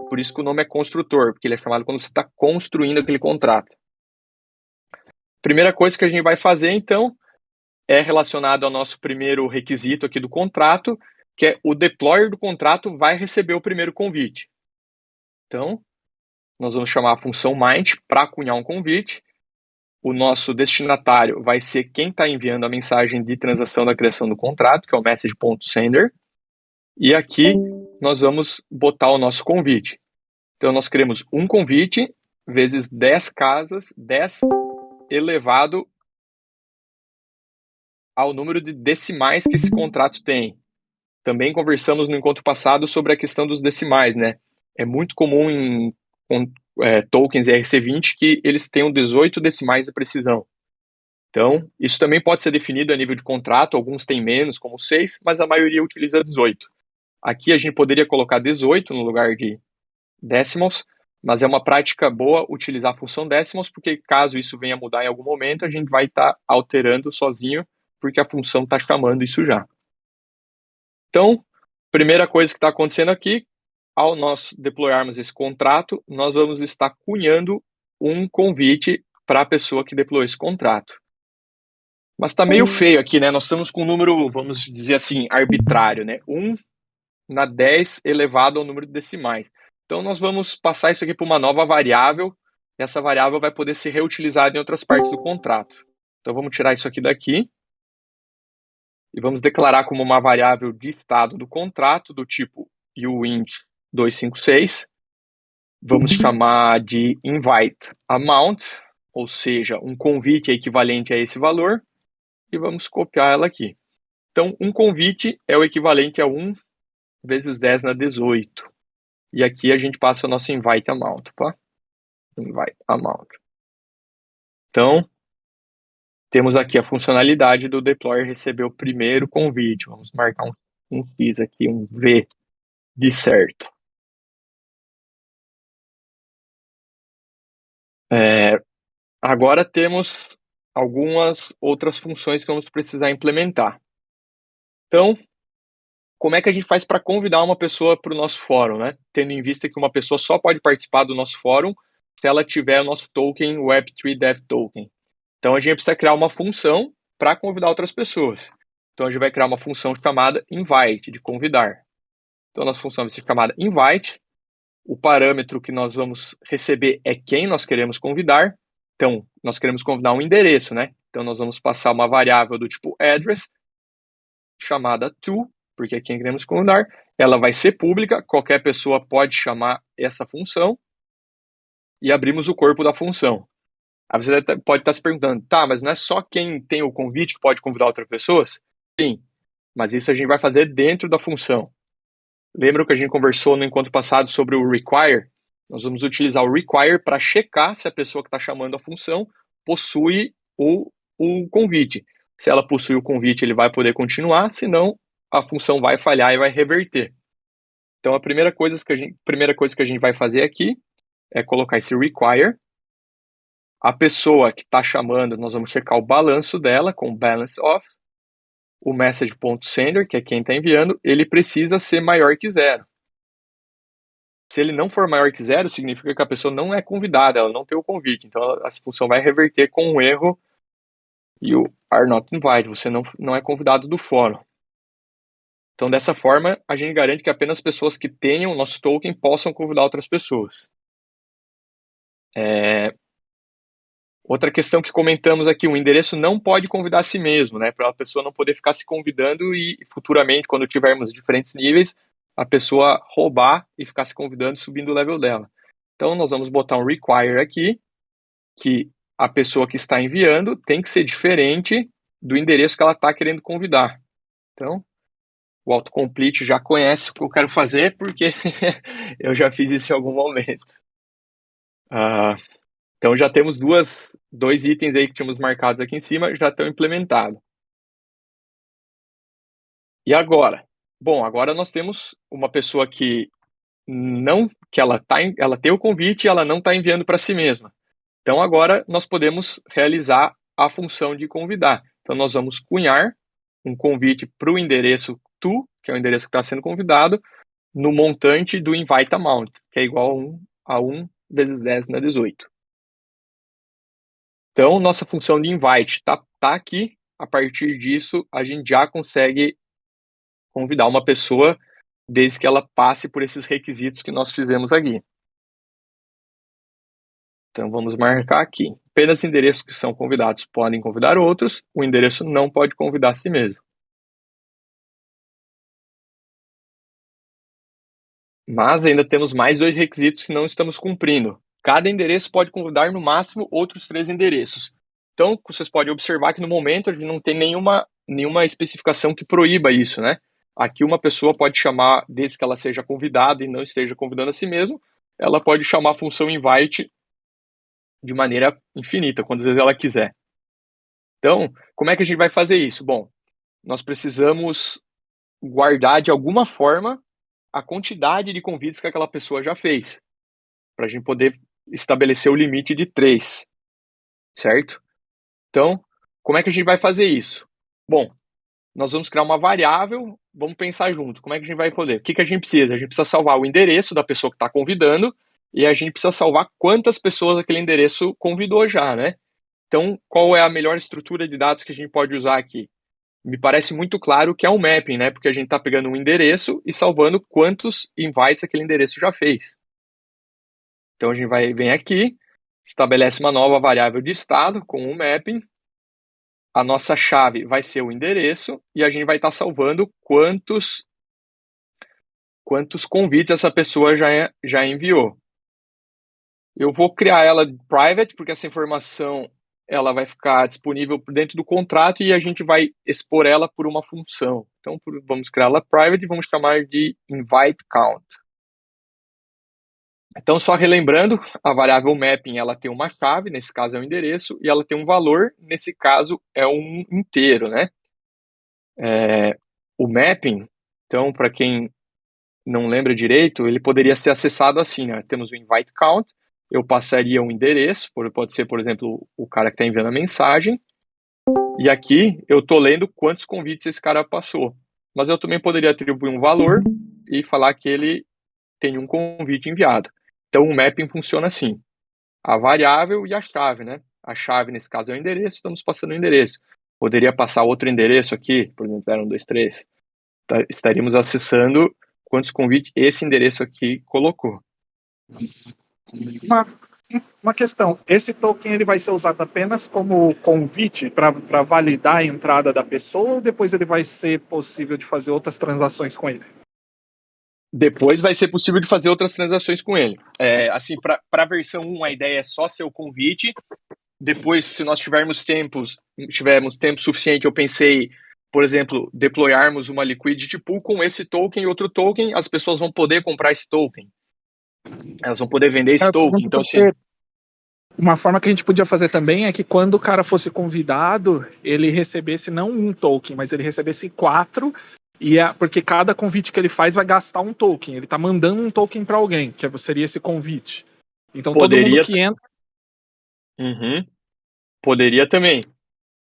Por isso que o nome é construtor, porque ele é chamado quando você está construindo aquele contrato. Primeira coisa que a gente vai fazer, então, é relacionado ao nosso primeiro requisito aqui do contrato, que é o deployer do contrato vai receber o primeiro convite. Então, nós vamos chamar a função mind para cunhar um convite. O nosso destinatário vai ser quem está enviando a mensagem de transação da criação do contrato, que é o message.sender. E aqui nós vamos botar o nosso convite. Então, nós queremos um convite vezes 10 casas, 10 elevado ao número de decimais que esse contrato tem. Também conversamos no encontro passado sobre a questão dos decimais, né? É muito comum em tokens ERC20 que eles tenham 18 decimais de precisão. Então, isso também pode ser definido a nível de contrato, alguns têm menos, como 6, mas a maioria utiliza 18. Aqui a gente poderia colocar 18 no lugar de decimals, mas é uma prática boa utilizar a função decimals, porque caso isso venha a mudar em algum momento, a gente vai estar alterando sozinho, porque a função está chamando isso já. Então, primeira coisa que está acontecendo aqui, ao nós deployarmos esse contrato, nós vamos estar cunhando um convite para a pessoa que deployou esse contrato. Mas está meio feio aqui, né? Nós estamos com um número, vamos dizer assim, arbitrário, né? 1 na 10 elevado ao número de decimais. Então, nós vamos passar isso aqui para uma nova variável. E essa variável vai poder ser reutilizada em outras partes do contrato. Então, vamos tirar isso aqui daqui. E vamos declarar como uma variável de estado do contrato, do tipo uint256. Vamos chamar de invite amount, ou seja, um convite equivalente a esse valor. E vamos copiar ela aqui. Então, um convite é o equivalente a 1 vezes 10 na 18. E aqui a gente passa o nosso invite amount, tá? Invite amount. Então, temos aqui a funcionalidade do deployer receber o primeiro convite. Vamos marcar um X aqui, um V de certo. Agora temos algumas outras funções que vamos precisar implementar. Então, como é que a gente faz para convidar uma pessoa para o nosso fórum, né? Tendo em vista que uma pessoa só pode participar do nosso fórum se ela tiver o nosso token Web3 Dev Token. Então, a gente precisa criar uma função para convidar outras pessoas. Então, a gente vai criar uma função chamada invite, de convidar. Então, a nossa função vai ser chamada invite. O parâmetro que nós vamos receber é quem nós queremos convidar. Então, nós queremos convidar um endereço, né? Então, nós vamos passar uma variável do tipo address, chamada to, porque é quem queremos convidar. Ela vai ser pública, qualquer pessoa pode chamar essa função. E abrimos o corpo da função. Aí você pode estar se perguntando, tá, mas não é só quem tem o convite que pode convidar outras pessoas? Sim, mas isso a gente vai fazer dentro da função. Lembra que a gente conversou no encontro passado sobre o require? Nós vamos utilizar o require para checar se a pessoa que está chamando a função possui o convite. Se ela possui o convite, ele vai poder continuar, senão a função vai falhar e vai reverter. Então, a primeira coisa que a gente vai fazer aqui é colocar esse require. A pessoa que está chamando, nós vamos checar o balanço dela com balance of. O message.sender, que é quem está enviando, ele precisa ser maior que 0. Se ele não for maior que 0, significa que a pessoa não é convidada, ela não tem o convite. Então, a função vai reverter com um erro e o are not invited, você não é convidado do fórum. Então, dessa forma, a gente garante que apenas pessoas que tenham o nosso token possam convidar outras pessoas. Outra questão que comentamos aqui, o endereço não pode convidar a si mesmo, né? Para a pessoa não poder ficar se convidando e futuramente, quando tivermos diferentes níveis, a pessoa roubar e ficar se convidando, subindo o level dela. Então, nós vamos botar um require aqui, que a pessoa que está enviando tem que ser diferente do endereço que ela está querendo convidar. Então, o autocomplete já conhece o que eu quero fazer, porque eu já fiz isso em algum momento. Então, já temos dois itens aí que tínhamos marcados aqui em cima, já estão implementados. E agora? Bom, agora nós temos uma pessoa que ela tem o convite e ela não está enviando para si mesma. Então, agora nós podemos realizar a função de convidar. Então, nós vamos cunhar um convite para o endereço to, que é o endereço que está sendo convidado, no montante do invite amount, que é igual a 1 vezes 10 na 18. Então, nossa função de invite está aqui. A partir disso, a gente já consegue convidar uma pessoa desde que ela passe por esses requisitos que nós fizemos aqui. Então, vamos marcar aqui. Apenas endereços que são convidados podem convidar outros. O endereço não pode convidar a si mesmo. Mas ainda temos mais 2 requisitos que não estamos cumprindo. Cada endereço pode convidar no máximo outros 3 endereços. Então, vocês podem observar que no momento a gente não tem nenhuma especificação que proíba isso, né? Aqui uma pessoa pode chamar, desde que ela seja convidada e não esteja convidando a si mesma, ela pode chamar a função invite de maneira infinita, quantas vezes ela quiser. Então, como é que a gente vai fazer isso? Bom, nós precisamos guardar de alguma forma a quantidade de convites que aquela pessoa já fez, para a gente poder estabelecer o limite de 3, certo? Então, como é que a gente vai fazer isso? Bom, nós vamos criar uma variável, vamos pensar junto, como é que a gente vai poder? O que a gente precisa? A gente precisa salvar o endereço da pessoa que está convidando e a gente precisa salvar quantas pessoas aquele endereço convidou já, né? Então, qual é a melhor estrutura de dados que a gente pode usar aqui? Me parece muito claro que é um mapping, né? Porque a gente está pegando um endereço e salvando quantos invites aquele endereço já fez. Então, a gente vem aqui, estabelece uma nova variável de estado com um mapping. A nossa chave vai ser o endereço e a gente vai estar salvando quantos convites essa pessoa já enviou. Eu vou criar ela private, porque essa informação ela vai ficar disponível dentro do contrato e a gente vai expor ela por uma função. Então, vamos criar ela private e vamos chamar de invite count. Então, só relembrando, a variável mapping ela tem uma chave, nesse caso é o endereço, e ela tem um valor, nesse caso é um inteiro, né? O mapping, então, para quem não lembra direito, ele poderia ser acessado assim, né? Temos o invite count, eu passaria um endereço, pode ser, por exemplo, o cara que está enviando a mensagem, e aqui eu estou lendo quantos convites esse cara passou. Mas eu também poderia atribuir um valor e falar que ele tem um convite enviado. Então o mapping funciona assim, a variável e a chave, né? A chave, nesse caso, é o endereço, estamos passando o endereço. Poderia passar outro endereço aqui, por exemplo, 0, 1, 2, 3. Estaríamos acessando quantos convites esse endereço aqui colocou. Uma, uma questão, esse token ele vai ser usado apenas como convite para validar a entrada da pessoa ou depois ele vai ser possível de fazer outras transações com ele? Depois vai ser possível de fazer outras transações com ele. Assim, para a versão 1, a ideia é só ser o convite. Depois, se nós tivermos tempo suficiente, eu pensei, por exemplo, deployarmos uma liquidity pool com esse token e outro token, as pessoas vão poder comprar esse token. Elas vão poder vender esse token. Então, sim. Uma forma que a gente podia fazer também é que quando o cara fosse convidado, ele recebesse não um token, mas ele recebesse 4, porque cada convite que ele faz vai gastar um token. Ele está mandando um token para alguém, que seria esse convite. Então todo mundo que entra. Uhum. Poderia também.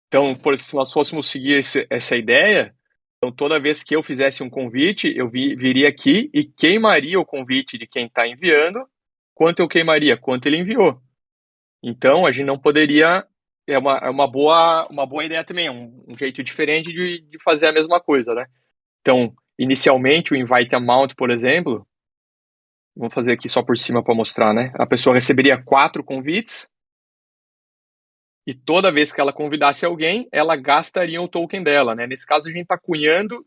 Então, se nós fôssemos seguir essa ideia, então toda vez que eu fizesse um convite, eu viria aqui e queimaria o convite de quem está enviando. Quanto eu queimaria? Quanto ele enviou. Então, a gente não poderia. É uma boa ideia também, é um jeito diferente de fazer a mesma coisa, né? Então, inicialmente, o invite amount, por exemplo, vamos fazer aqui só por cima para mostrar, né? A pessoa receberia 4 convites e toda vez que ela convidasse alguém, ela gastaria o token dela, né? Nesse caso, a gente está cunhando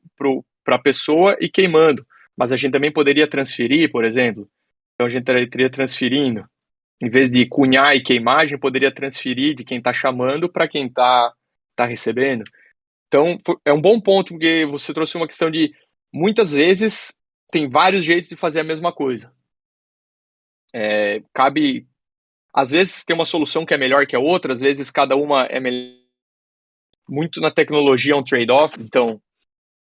para a pessoa e queimando, mas a gente também poderia transferir, por exemplo. Então, a gente estaria transferindo. Em vez de cunhar e queimar, a gente poderia transferir de quem está chamando para quem está recebendo. Então, é um bom ponto, porque você trouxe uma questão de, muitas vezes, tem vários jeitos de fazer a mesma coisa. Cabe, às vezes, tem uma solução que é melhor que a outra, às vezes cada uma é melhor. Muito na tecnologia é um trade-off, então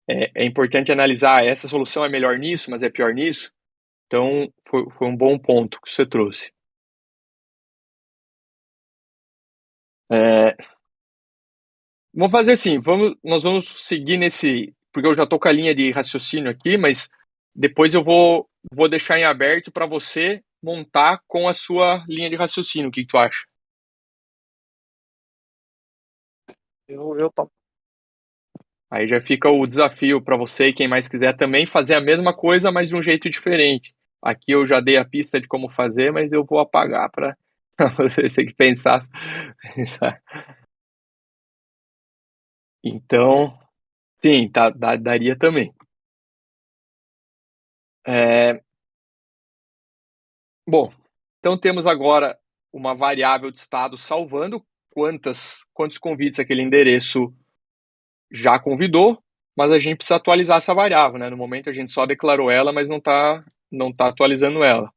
é importante analisar, essa solução é melhor nisso, mas é pior nisso. Então, foi um bom ponto que você trouxe. Vamos fazer assim, nós vamos seguir nesse, porque eu já estou com a linha de raciocínio aqui, mas depois eu vou deixar em aberto para você montar com a sua linha de raciocínio. O que tu acha? Eu topo. Aí já fica o desafio para você e quem mais quiser também fazer a mesma coisa, mas de um jeito diferente. Aqui eu já dei a pista de como fazer, mas eu vou apagar para você ter que pensar. Então, sim, daria também. Bom, então temos agora uma variável de estado salvando quantos convites aquele endereço já convidou, mas a gente precisa atualizar essa variável, né? No momento a gente só declarou ela, mas não tá atualizando ela.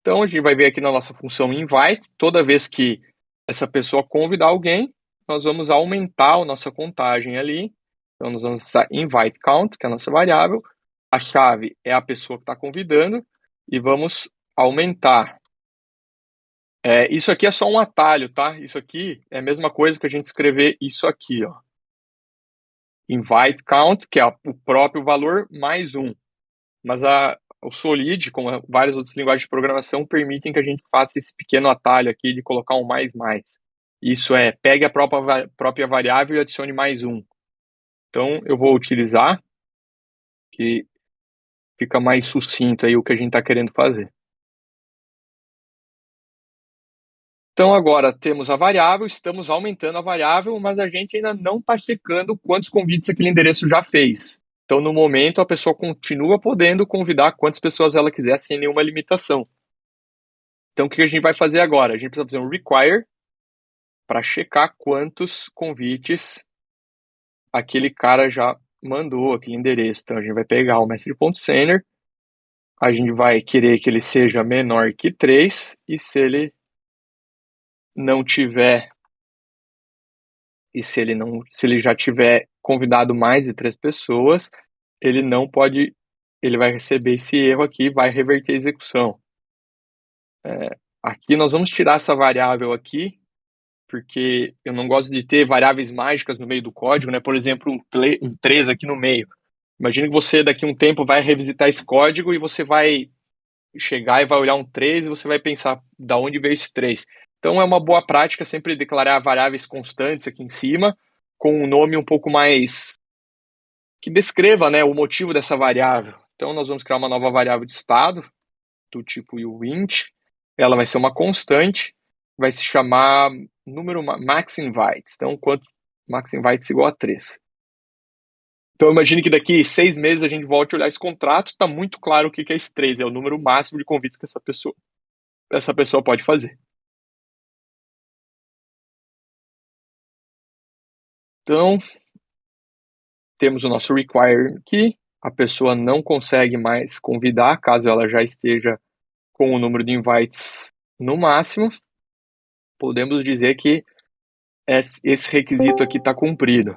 Então a gente vai ver aqui na nossa função invite, toda vez que essa pessoa convidar alguém, nós vamos aumentar a nossa contagem ali. Então nós vamos usar invite count, que é a nossa variável. A chave é a pessoa que está convidando e vamos aumentar. Isso aqui é só um atalho, tá? Isso aqui é a mesma coisa que a gente escrever isso aqui, ó. Invite count, que é o próprio valor, mais 1. Mas o Solid, como várias outras linguagens de programação, permitem que a gente faça esse pequeno atalho aqui de colocar um mais. Isso é, pegue a própria variável e adicione mais um. Então, eu vou utilizar, que fica mais sucinto aí o que a gente está querendo fazer. Então, agora temos a variável, estamos aumentando a variável, mas a gente ainda não está checando quantos convites aquele endereço já fez. Então, no momento, a pessoa continua podendo convidar quantas pessoas ela quiser sem nenhuma limitação. Então, o que a gente vai fazer agora? A gente precisa fazer um require para checar quantos convites aquele cara já mandou, aquele endereço. Então, a gente vai pegar o message.sender, a gente vai querer que ele seja menor que 3, e se ele não tiver, e se ele já tiver convidado mais de 3 pessoas, ele não pode, ele vai receber esse erro aqui e vai reverter a execução. Aqui nós vamos tirar essa variável aqui, porque eu não gosto de ter variáveis mágicas no meio do código, né? Por exemplo, um 3 aqui no meio. Imagina que você daqui a um tempo vai revisitar esse código e você vai chegar e vai olhar um 3 e você vai pensar, da onde veio esse 3? Então é uma boa prática sempre declarar variáveis constantes aqui em cima, com um nome um pouco mais que descreva, né, o motivo dessa variável. Então nós vamos criar uma nova variável de estado, do tipo uint. Ela vai ser uma constante, vai se chamar número max invites. Então, quanto max invites igual a 3. Então, imagine que daqui 6 meses a gente volte a olhar esse contrato, está muito claro o que é esse 3, é o número máximo de convites que essa pessoa pode fazer. Então, temos o nosso require aqui, a pessoa não consegue mais convidar, caso ela já esteja com o número de invites no máximo. Podemos dizer que esse requisito aqui está cumprido.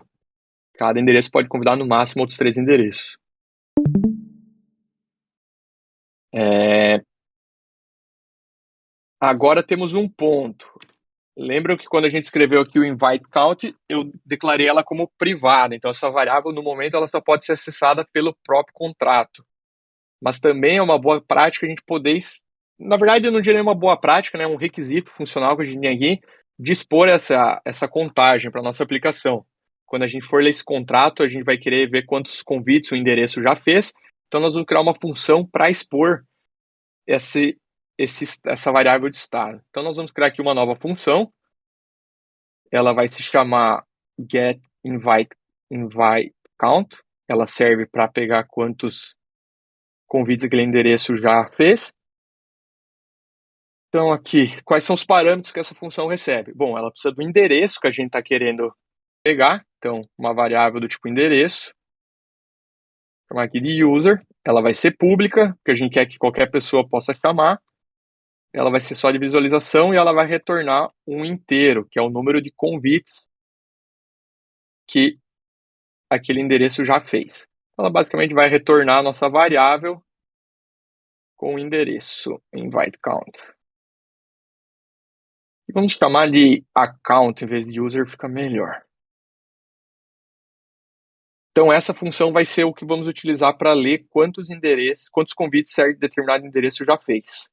Cada endereço pode convidar no máximo outros 3 endereços. Agora temos um ponto. Lembram que quando a gente escreveu aqui o invite count, eu declarei ela como privada. Então, essa variável, no momento, ela só pode ser acessada pelo próprio contrato. Mas também é uma boa prática a gente poder... Na verdade, eu não diria uma boa prática, né? Um requisito funcional que a gente tem aqui, dispor essa contagem para a nossa aplicação. Quando a gente for ler esse contrato, a gente vai querer ver quantos convites o endereço já fez. Então, nós vamos criar uma função para expor essa variável de estado. Então, nós vamos criar aqui uma nova função. Ela vai se chamar getInviteCount. Ela serve para pegar quantos convites aquele endereço já fez. Então, aqui, quais são os parâmetros que essa função recebe? Bom, ela precisa do endereço que a gente está querendo pegar. Então, uma variável do tipo endereço. Vou chamar aqui de user. Ela vai ser pública, que a gente quer que qualquer pessoa possa chamar. Ela vai ser só de visualização e ela vai retornar um inteiro, que é o número de convites que aquele endereço já fez. Ela basicamente vai retornar a nossa variável com o endereço invite count. E vamos chamar de account em vez de user, fica melhor. Então essa função vai ser o que vamos utilizar para ler quantos convites certo determinado endereço já fez.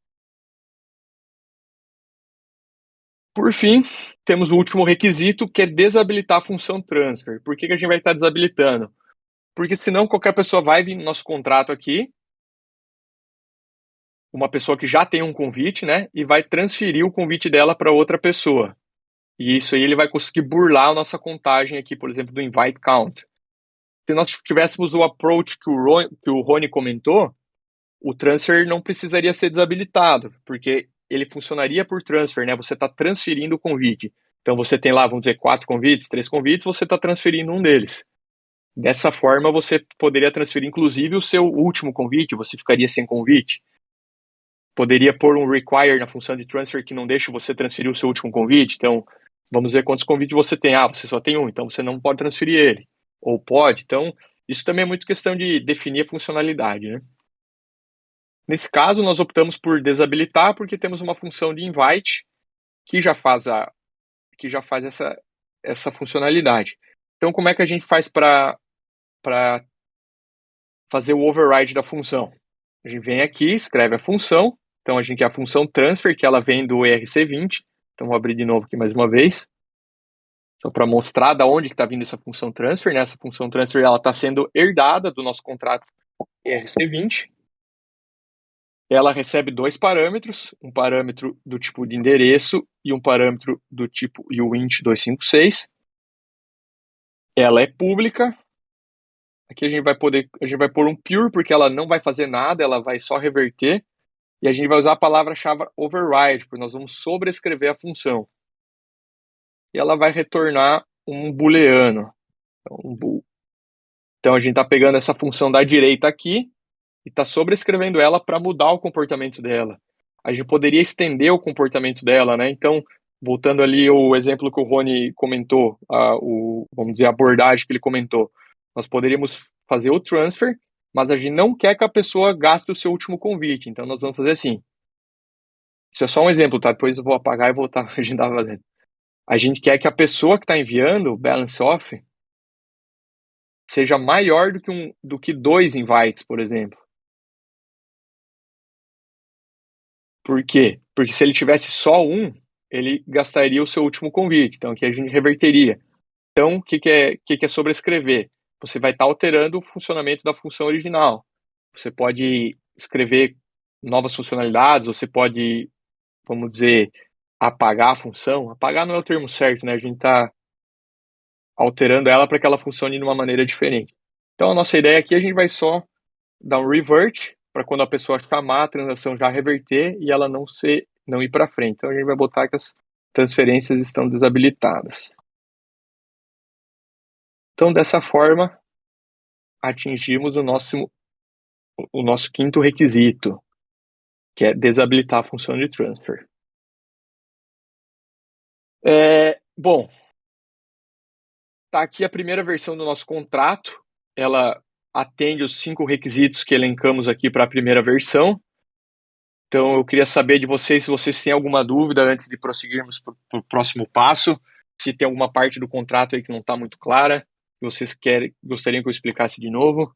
Por fim, temos o último requisito, que é desabilitar a função transfer. Por que a gente vai estar desabilitando? Porque senão qualquer pessoa vai vir no nosso contrato aqui, uma pessoa que já tem um convite, né, e vai transferir o convite dela para outra pessoa. E isso aí ele vai conseguir burlar a nossa contagem aqui, por exemplo, do invite count. Se nós tivéssemos o approach que o Rony comentou, o transfer não precisaria ser desabilitado, porque ele funcionaria por transfer, né? Você está transferindo o convite. Então você tem lá, vamos dizer, 4 convites, 3 convites, você está transferindo um deles. Dessa forma, você poderia transferir, inclusive, o seu último convite, você ficaria sem convite. Poderia pôr um require na função de transfer que não deixa você transferir o seu último convite. Então, vamos ver quantos convites você tem. Ah, você só tem um, então você não pode transferir ele. Ou pode. Então, isso também é muito questão de definir a funcionalidade, né? Nesse caso, nós optamos por desabilitar porque temos uma função de invite que já faz essa funcionalidade. Então, como é que a gente faz para fazer o override da função? A gente vem aqui, escreve a função. Então, a gente quer a função transfer, que ela vem do ERC20. Então, vou abrir de novo aqui mais uma vez. Só para mostrar da onde que está vindo essa função transfer, né? Essa função transfer está sendo herdada do nosso contrato ERC20. Ela recebe dois parâmetros, um parâmetro do tipo de endereço e um parâmetro do tipo uint256. Ela é pública. Aqui a gente vai pôr um pure, porque ela não vai fazer nada, ela vai só reverter. E a gente vai usar a palavra-chave override, porque nós vamos sobrescrever a função. E ela vai retornar um booleano. Então, um bool. Então a gente está pegando essa função da direita aqui e está sobrescrevendo ela para mudar o comportamento dela. A gente poderia estender o comportamento dela, né? Então, voltando ali ao exemplo que o Rony comentou, vamos dizer, a abordagem que ele comentou, nós poderíamos fazer o transfer, mas a gente não quer que a pessoa gaste o seu último convite. Então, nós vamos fazer assim. Isso é só um exemplo, tá? Depois eu vou apagar e voltar ao que a gente estava fazendo. A gente quer que a pessoa que está enviando o balance off seja maior do que 2 invites, por exemplo. Por quê? Porque se ele tivesse só um, ele gastaria o seu último convite. Então, aqui a gente reverteria. Então, o que é sobrescrever? Você vai estar alterando o funcionamento da função original. Você pode escrever novas funcionalidades, você pode, vamos dizer, apagar a função. Apagar não é o termo certo, né? A gente está alterando ela para que ela funcione de uma maneira diferente. Então, a nossa ideia aqui, a gente vai só dar um revert, para quando a pessoa chamar a transação já reverter e ela não ir para frente. Então, a gente vai botar que as transferências estão desabilitadas. Então, dessa forma, atingimos o nosso quinto requisito, que é desabilitar a função de transfer. Bom, está aqui a primeira versão do nosso contrato. Ela atende os 5 requisitos que elencamos aqui para a primeira versão. Então, eu queria saber de vocês se vocês têm alguma dúvida antes de prosseguirmos para o próximo passo, se tem alguma parte do contrato aí que não está muito clara, que vocês gostariam que eu explicasse de novo.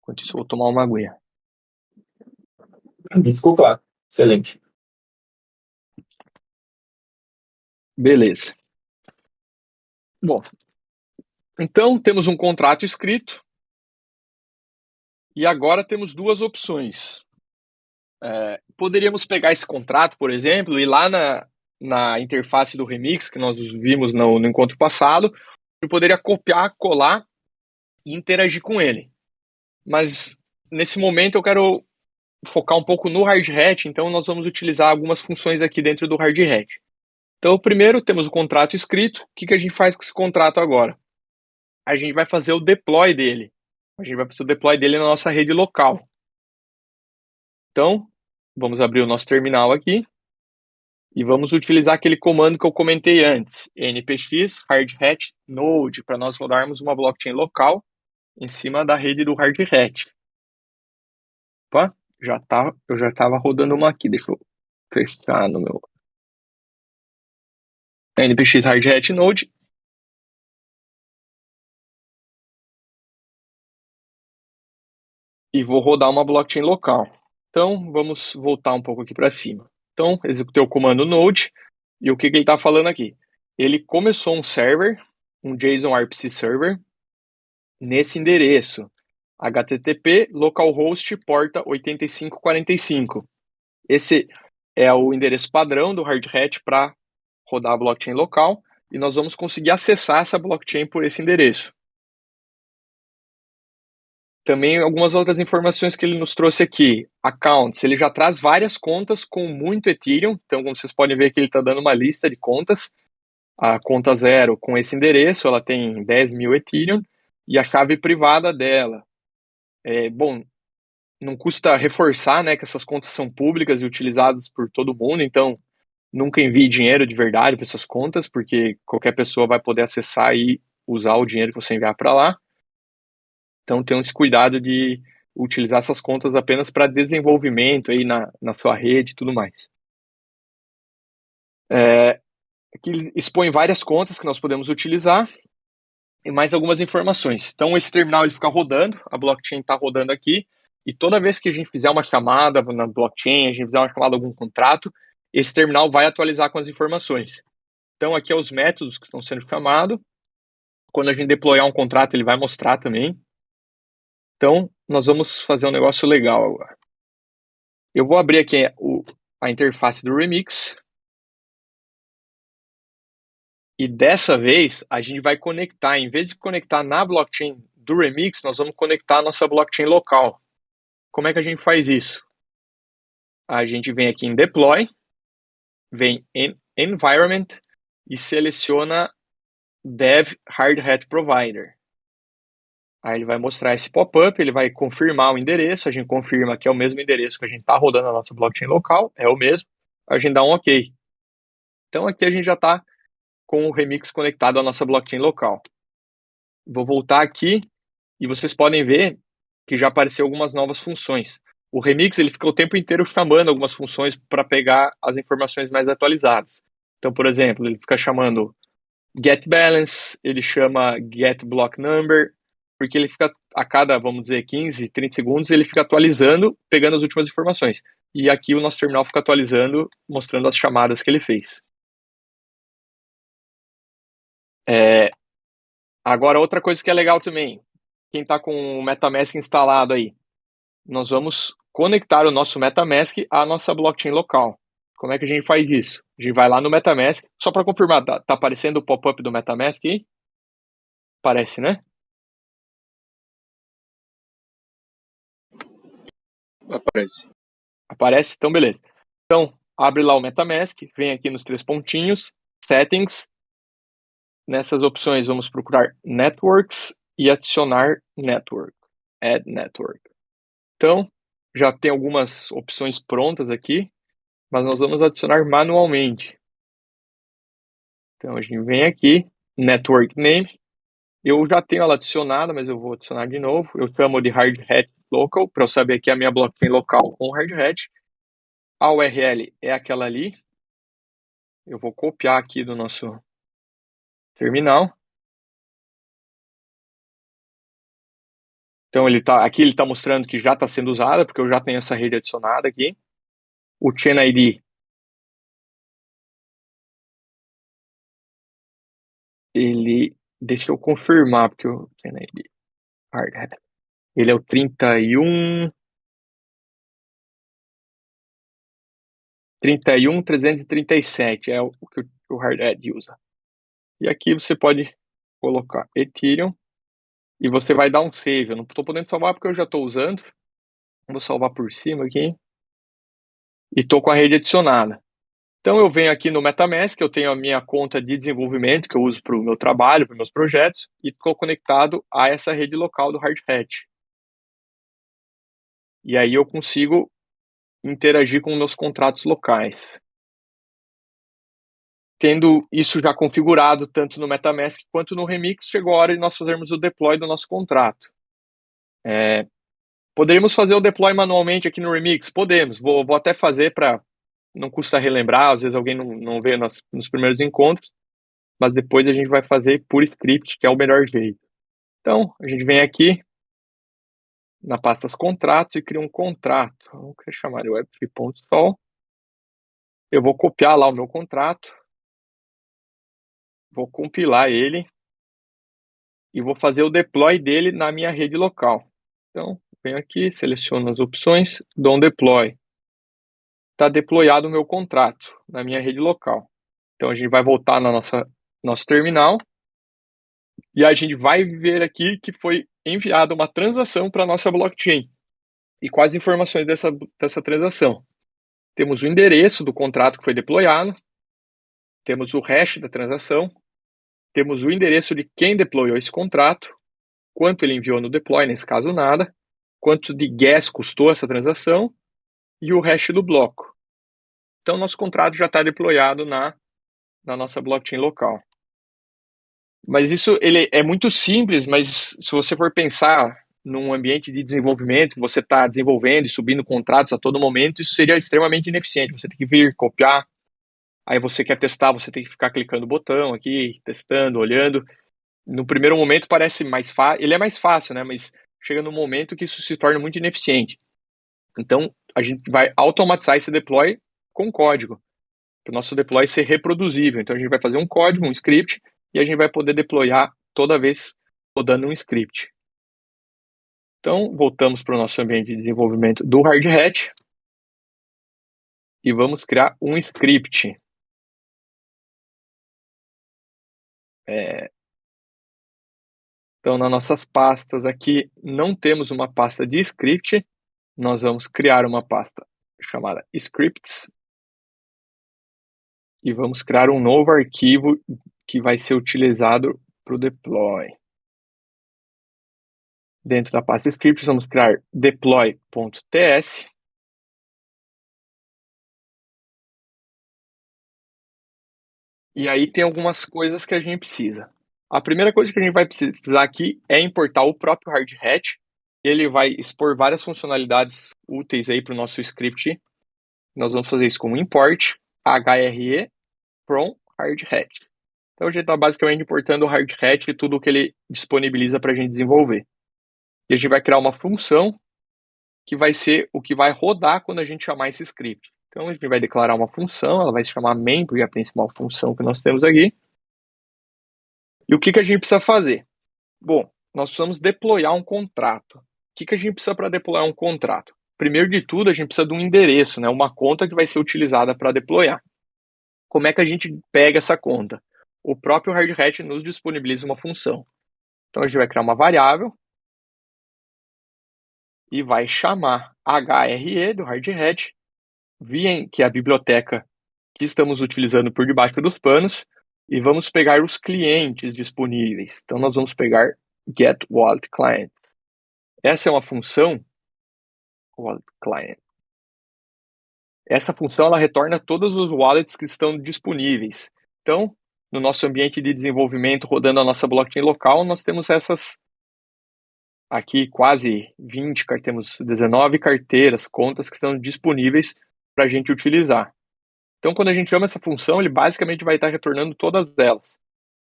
Enquanto isso, eu vou tomar uma aguinha. Ficou claro. Excelente. Beleza. Bom, então temos um contrato escrito e agora temos duas opções. Poderíamos pegar esse contrato, por exemplo, e lá na interface do Remix, que nós vimos no encontro passado, eu poderia copiar, colar e interagir com ele. Mas nesse momento eu quero focar um pouco no hard hat, então nós vamos utilizar algumas funções aqui dentro do hard hat. Então, primeiro temos o contrato escrito. O que a gente faz com esse contrato agora? A gente vai fazer o deploy dele. A gente vai fazer o deploy dele na nossa rede local. Então, vamos abrir o nosso terminal aqui e vamos utilizar aquele comando que eu comentei antes, npx hardhat node, para nós rodarmos uma blockchain local em cima da rede do hard hat. Opa, eu já estava rodando uma aqui, deixa eu fechar no meu npx hardhat node. E vou rodar uma blockchain local. Então, vamos voltar um pouco aqui para cima. Então, executei o comando node, e o que ele está falando aqui? Ele começou um server, um JSON RPC server, nesse endereço, http localhost porta 8545. Esse é o endereço padrão do Hard Hat para rodar a blockchain local, e nós vamos conseguir acessar essa blockchain por esse endereço. Também algumas outras informações que ele nos trouxe aqui. Accounts, ele já traz várias contas com muito Ethereum. Então, como vocês podem ver que ele está dando uma lista de contas. A conta 0 com esse endereço, ela tem 10.000 Ethereum. E a chave privada dela. Bom, não custa reforçar, né, que essas contas são públicas e utilizadas por todo mundo. Então, nunca envie dinheiro de verdade para essas contas, porque qualquer pessoa vai poder acessar e usar o dinheiro que você enviar para lá. Então, tenham esse cuidado de utilizar essas contas apenas para desenvolvimento aí na sua rede e tudo mais. Aqui ele expõe várias contas que nós podemos utilizar. e mais algumas informações. Então, esse terminal ele fica rodando, a blockchain está rodando aqui, e toda vez que a gente fizer uma chamada na blockchain, a gente fizer uma chamada a algum contrato, esse terminal vai atualizar com as informações. Então, aqui é os métodos que estão sendo chamados. Quando a gente deployar um contrato, ele vai mostrar também. Então, nós vamos fazer um negócio legal agora. Eu vou abrir aqui a interface do Remix. E dessa vez, a gente vai conectar, em vez de conectar na blockchain do Remix, nós vamos conectar a nossa blockchain local. Como é que a gente faz isso? A gente vem aqui em Deploy, vem em Environment e seleciona Dev Hard Hat Provider. Aí ele vai mostrar esse pop-up, ele vai confirmar o endereço, a gente confirma que é o mesmo endereço que a gente está rodando a nossa blockchain local, é o mesmo, a gente dá um OK. Então aqui a gente já está com o Remix conectado à nossa blockchain local. Vou voltar aqui e vocês podem ver que já apareceu algumas novas funções. O Remix ele fica o tempo inteiro chamando algumas funções para pegar as informações mais atualizadas. Então, por exemplo, ele fica chamando Get Balance, ele chama Get Block Number, porque ele fica a cada, vamos dizer, 15, 30 segundos, ele fica atualizando, pegando as últimas informações. E aqui o nosso terminal fica atualizando, mostrando as chamadas que ele fez. Agora, outra coisa que é legal também, quem está com o MetaMask instalado aí, nós vamos conectar o nosso MetaMask à nossa blockchain local. Como é que a gente faz isso? A gente vai lá no MetaMask, só para confirmar, tá aparecendo o pop-up do MetaMask aí? Parece, né? Aparece. Aparece? Então, beleza. Então, abre lá o MetaMask, vem aqui nos 3 pontinhos, Settings. Nessas opções, vamos procurar Networks e adicionar Network. Add Network. Então, já tem algumas opções prontas aqui, mas nós vamos adicionar manualmente. Então, a gente vem aqui, Network Name. Eu já tenho ela adicionada, mas eu vou adicionar de novo. Eu chamo de Hard Hat Local, para eu saber que é a minha blockchain local com Hard Hat. A URL é aquela ali. Eu vou copiar aqui do nosso terminal. Então, aqui ele está mostrando que já está sendo usada, porque eu já tenho essa rede adicionada aqui. O Chain ID, deixa eu confirmar, porque o Chain ID, Hard Hat, ele é o 31337, é o que o Hard Hat usa. E aqui você pode colocar Ethereum e você vai dar um save. Eu não estou podendo salvar porque eu já estou usando. Vou salvar por cima aqui. E estou com a rede adicionada. Então eu venho aqui no MetaMask, eu tenho a minha conta de desenvolvimento que eu uso para o meu trabalho, para os meus projetos, e estou conectado a essa rede local do Hard Hat. E aí eu consigo interagir com meus contratos locais. Tendo isso já configurado tanto no MetaMask quanto no Remix, chegou a hora de nós fazermos o deploy do nosso contrato. Poderíamos fazer o deploy manualmente aqui no Remix? Podemos. Vou até fazer para não custa relembrar, às vezes alguém não veio nos primeiros encontros, mas depois a gente vai fazer por script, que é o melhor jeito. Então, a gente vem aqui na pasta contratos e cria um contrato. Vamos chamar de web3.sol. Eu vou copiar lá o meu contrato, vou compilar ele e vou fazer o deploy dele na minha rede local. Então, venho aqui, seleciono as opções, dou um deploy. Está deployado o meu contrato na minha rede local. Então, a gente vai voltar na nosso terminal e a gente vai ver aqui que foi enviada uma transação para a nossa blockchain. E quais informações dessa transação? Temos o endereço do contrato que foi deployado, temos o hash da transação, temos o endereço de quem deployou esse contrato, quanto ele enviou no deploy, nesse caso nada, quanto de gas custou essa transação e o hash do bloco. Então, nosso contrato já está deployado na nossa blockchain local. Mas isso ele é muito simples, mas se você for pensar num ambiente de desenvolvimento, você está desenvolvendo e subindo contratos a todo momento, isso seria extremamente ineficiente. Você tem que vir, copiar, aí você quer testar, você tem que ficar clicando o botão aqui, testando, olhando. no primeiro momento parece mais fácil, ele é mais fácil, né? Mas chega num momento que isso se torna muito ineficiente. Então, a gente vai automatizar esse deploy com código, para o nosso deploy ser reproduzível. Então, a gente vai fazer um código, um script, e a gente vai poder deployar toda vez rodando um script. Então, voltamos para o nosso ambiente de desenvolvimento do Hard Hat e vamos criar um script. Então, nas nossas pastas aqui, não temos uma pasta de script, nós vamos criar uma pasta chamada scripts e vamos criar um novo arquivo que vai ser utilizado para o deploy. Dentro da pasta scripts, vamos criar deploy.ts. E aí tem algumas coisas que a gente precisa. A primeira coisa que a gente vai precisar aqui é importar o próprio Hard Hat. Ele vai expor várias funcionalidades úteis aí para o nosso script. Nós vamos fazer isso com import hre from Hard Hat. Então a gente está basicamente importando o Hard Hat e tudo o que ele disponibiliza para a gente desenvolver. E a gente vai criar uma função que vai ser o que vai rodar quando a gente chamar esse script. Então a gente vai declarar uma função, ela vai se chamar main, porque é a principal função que nós temos aqui. E o que a gente precisa fazer? Bom, nós precisamos deployar um contrato. O que a gente precisa para deployar um contrato? Primeiro de tudo, a gente precisa de um endereço, né? Uma conta que vai ser utilizada para deployar. Como é que a gente pega essa conta? O próprio Hard Hat nos disponibiliza uma função. Então a gente vai criar uma variável e vai chamar HRE do Hard Hat, que é a biblioteca que estamos utilizando por debaixo dos panos, e vamos pegar os clientes disponíveis. Então nós vamos pegar getWalletClient. Essa é uma função wallet client. Essa função ela retorna todos os wallets que estão disponíveis. Então, no nosso ambiente de desenvolvimento, rodando a nossa blockchain local, nós temos essas aqui quase 20, temos 19 carteiras, contas que estão disponíveis para a gente utilizar. Então, quando a gente chama essa função, ele basicamente vai estar retornando todas elas.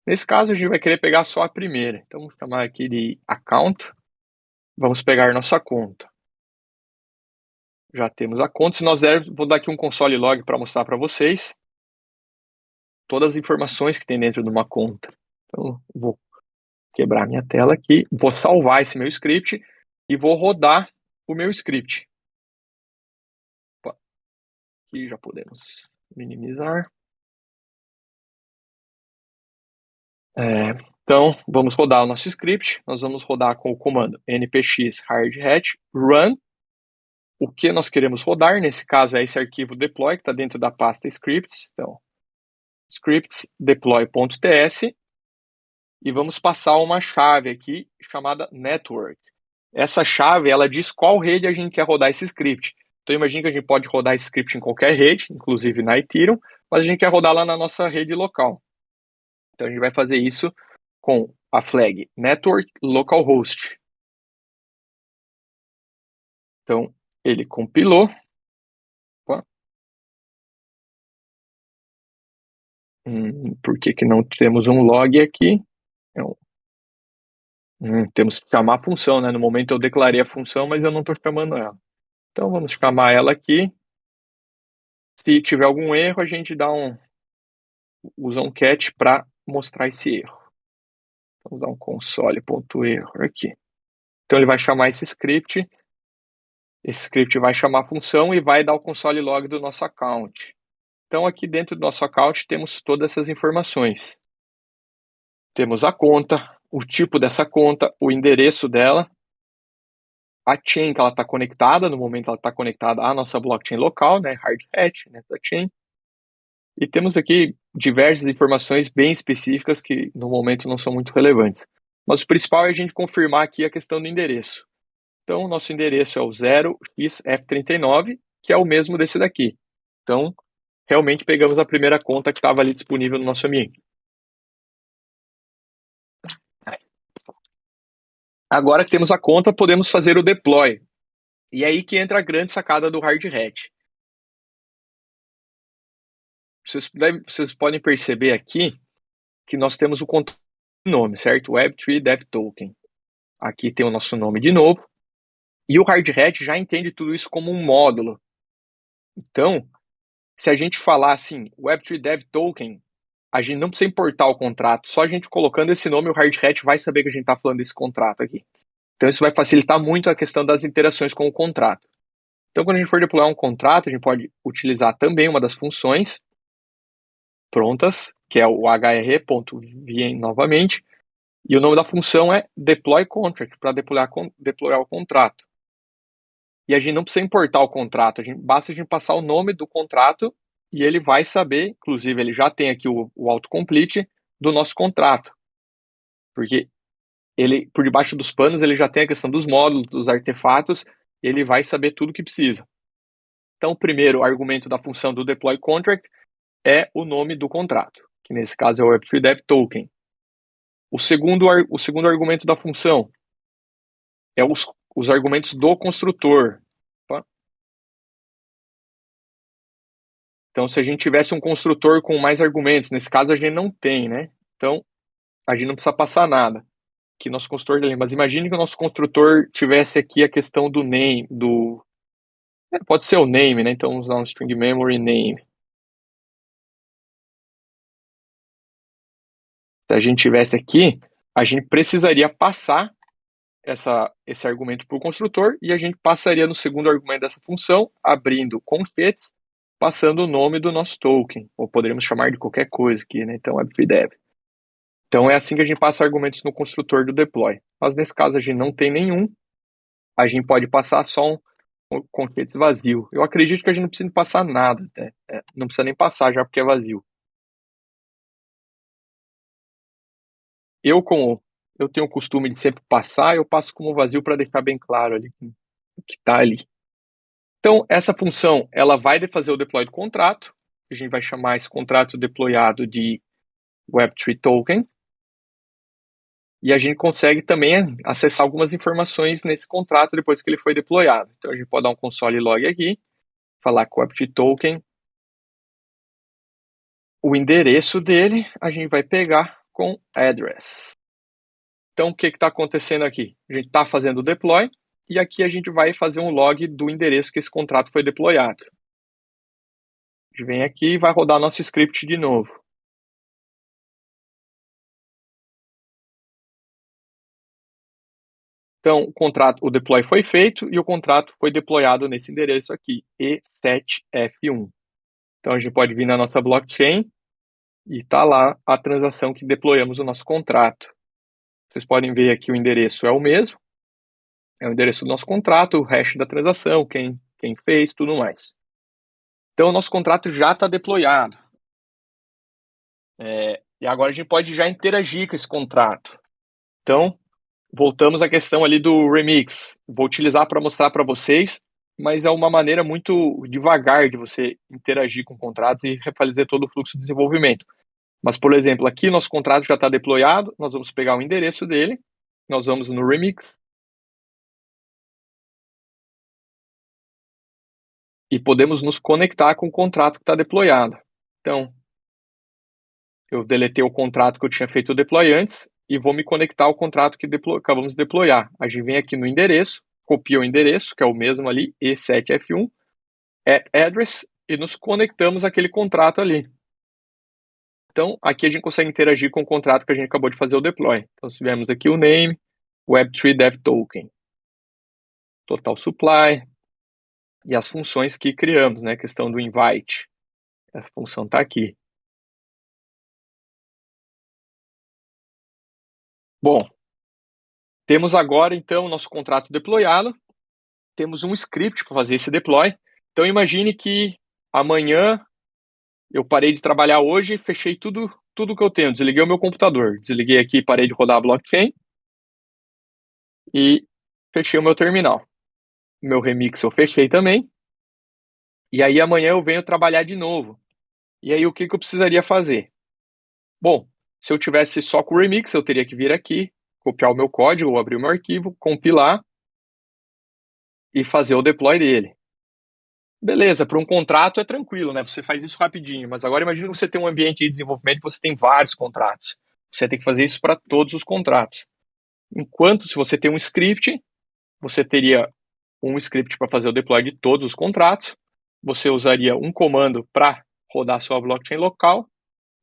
Nesse caso, a gente vai querer pegar só a primeira. Então, vamos chamar aqui de account. Vamos pegar nossa conta. Já temos a conta. Se nós dermos, vou dar aqui um console log para mostrar para vocês todas as informações que tem dentro de uma conta. Então, vou quebrar minha tela aqui, vou salvar esse meu script e vou rodar o meu script. Opa, aqui já podemos minimizar. Então, vamos rodar o nosso script. Nós vamos rodar com o comando npx hardhat run. O que nós queremos rodar, nesse caso, é esse arquivo deploy, que está dentro da pasta scripts. Então, scripts deploy.ts. E vamos passar uma chave aqui chamada network. Essa chave, ela diz qual rede a gente quer rodar esse script. Então, imagine que a gente pode rodar esse script em qualquer rede, inclusive na Ethereum, mas a gente quer rodar lá na nossa rede local. Então, a gente vai fazer isso com a flag network localhost. Então, ele compilou. Opa. Por que não temos um log aqui? Temos que chamar a função, né? No momento eu declarei a função, mas eu não estou chamando ela. Então, vamos chamar ela aqui. Se tiver algum erro, a gente usa um cat para mostrar esse erro. Vamos dar um console.erro aqui. Então ele vai chamar esse script vai chamar a função e vai dar o console log do nosso account. Então aqui dentro do nosso account temos todas essas informações. Temos a conta, o tipo dessa conta, o endereço dela, a chain que ela está conectada, no momento ela está conectada à nossa blockchain local, né, Hard Hat, nessa chain. E temos aqui diversas informações bem específicas que no momento não são muito relevantes. Mas o principal é a gente confirmar aqui a questão do endereço. Então, o nosso endereço é o 0xF39, que é o mesmo desse daqui. Então, realmente pegamos a primeira conta que estava ali disponível no nosso ambiente. Agora que temos a conta, podemos fazer o deploy. E aí que entra a grande sacada do Hard Hat. Vocês podem perceber aqui que nós temos o controle nome, certo? Web3 Dev Token. Aqui tem o nosso nome de novo. E o hard hat já entende tudo isso como um módulo. Então, se a gente falar assim, Web3 Dev Token, a gente não precisa importar o contrato. Só a gente colocando esse nome, o hard hat vai saber que a gente está falando desse contrato aqui. Então, isso vai facilitar muito a questão das interações com o contrato. Então, quando a gente for deployar um contrato, a gente pode utilizar também uma das funções prontas, que é o hre.vm novamente, e o nome da função é deploy contract, para deployar o contrato. E a gente não precisa importar o contrato, basta a gente passar o nome do contrato e ele vai saber, inclusive ele já tem aqui o autocomplete do nosso contrato. Porque ele, por debaixo dos panos, ele já tem a questão dos módulos, dos artefatos, ele vai saber tudo o que precisa. Então, o primeiro argumento da função do deploy contract é o nome do contrato, que nesse caso é o Web3 Dev Token. O segundo argumento da função é os argumentos do construtor. Opa. Então, se a gente tivesse um construtor com mais argumentos, nesse caso a gente não tem, né? Então, a gente não precisa passar nada. Aqui nosso construtor, mas imagine que o nosso construtor tivesse aqui a questão do name, pode ser o name, né? Então, vamos usar um string memory name. Se a gente tivesse aqui, a gente precisaria passar esse argumento para o construtor e a gente passaria no segundo argumento dessa função, abrindo concatenates, passando o nome do nosso token, ou poderíamos chamar de qualquer coisa aqui, né? Então, web3dev. Então, é assim que a gente passa argumentos no construtor do deploy. Mas nesse caso a gente não tem nenhum, a gente pode passar só um concatenates vazio. Eu acredito que a gente não precisa passar nada, né? Não precisa nem passar já porque é vazio. Eu tenho o costume de sempre passar, eu passo como vazio para deixar bem claro ali o que está ali. Então, essa função, ela vai fazer o deploy do contrato. A gente vai chamar esse contrato deployado de Web3 Token. E a gente consegue também acessar algumas informações nesse contrato depois que ele foi deployado. Então, a gente pode dar um console log aqui, falar com o Web3 Token. O endereço dele, a gente vai pegar com address. Então, o que está acontecendo aqui? A gente está fazendo o deploy, e aqui a gente vai fazer um log do endereço que esse contrato foi deployado. A gente vem aqui e vai rodar nosso script de novo. Então, o deploy foi feito e o contrato foi deployado nesse endereço aqui, E7F1. Então, a gente pode vir na nossa blockchain e está lá a transação que deployamos o nosso contrato. Vocês podem ver aqui o endereço é o mesmo, é o endereço do nosso contrato, o hash da transação, quem fez, tudo mais. Então, o nosso contrato já está deployado. E agora a gente pode já interagir com esse contrato. Então, voltamos à questão ali do remix. Vou utilizar para mostrar para vocês, mas é uma maneira muito devagar de você interagir com contratos e refazer todo o fluxo de desenvolvimento. Mas, por exemplo, aqui nosso contrato já está deployado, nós vamos pegar o endereço dele, nós vamos no remix e podemos nos conectar com o contrato que está deployado. Então, eu deletei o contrato que eu tinha feito o deploy antes e vou me conectar ao contrato que acabamos de deployar. A gente vem aqui no endereço, copia o endereço, que é o mesmo ali, E7F1, address, e nos conectamos àquele contrato ali. Então, aqui a gente consegue interagir com o contrato que a gente acabou de fazer o deploy. Então, tivemos aqui o name, Web3 Dev Token, total supply, e as funções que criamos, né? A questão do invite. Essa função está aqui. Bom, temos agora, então, o nosso contrato deployado. Temos um script para fazer esse deploy. Então, imagine que amanhã eu parei de trabalhar hoje, fechei tudo que eu tenho, desliguei o meu computador. Desliguei aqui, parei de rodar a blockchain e fechei o meu terminal. Meu remix eu fechei também. E aí amanhã eu venho trabalhar de novo. E aí o que eu precisaria fazer? Bom, se eu tivesse só com o remix, eu teria que vir aqui, copiar o meu código, ou abrir o meu arquivo, compilar e fazer o deploy dele. Beleza, para um contrato é tranquilo, né? Você faz isso rapidinho, mas agora imagine que você tem um ambiente de desenvolvimento que você tem vários contratos. Você tem que fazer isso para todos os contratos. Enquanto, se você tem um script, você teria um script para fazer o deploy de todos os contratos, você usaria um comando para rodar sua blockchain local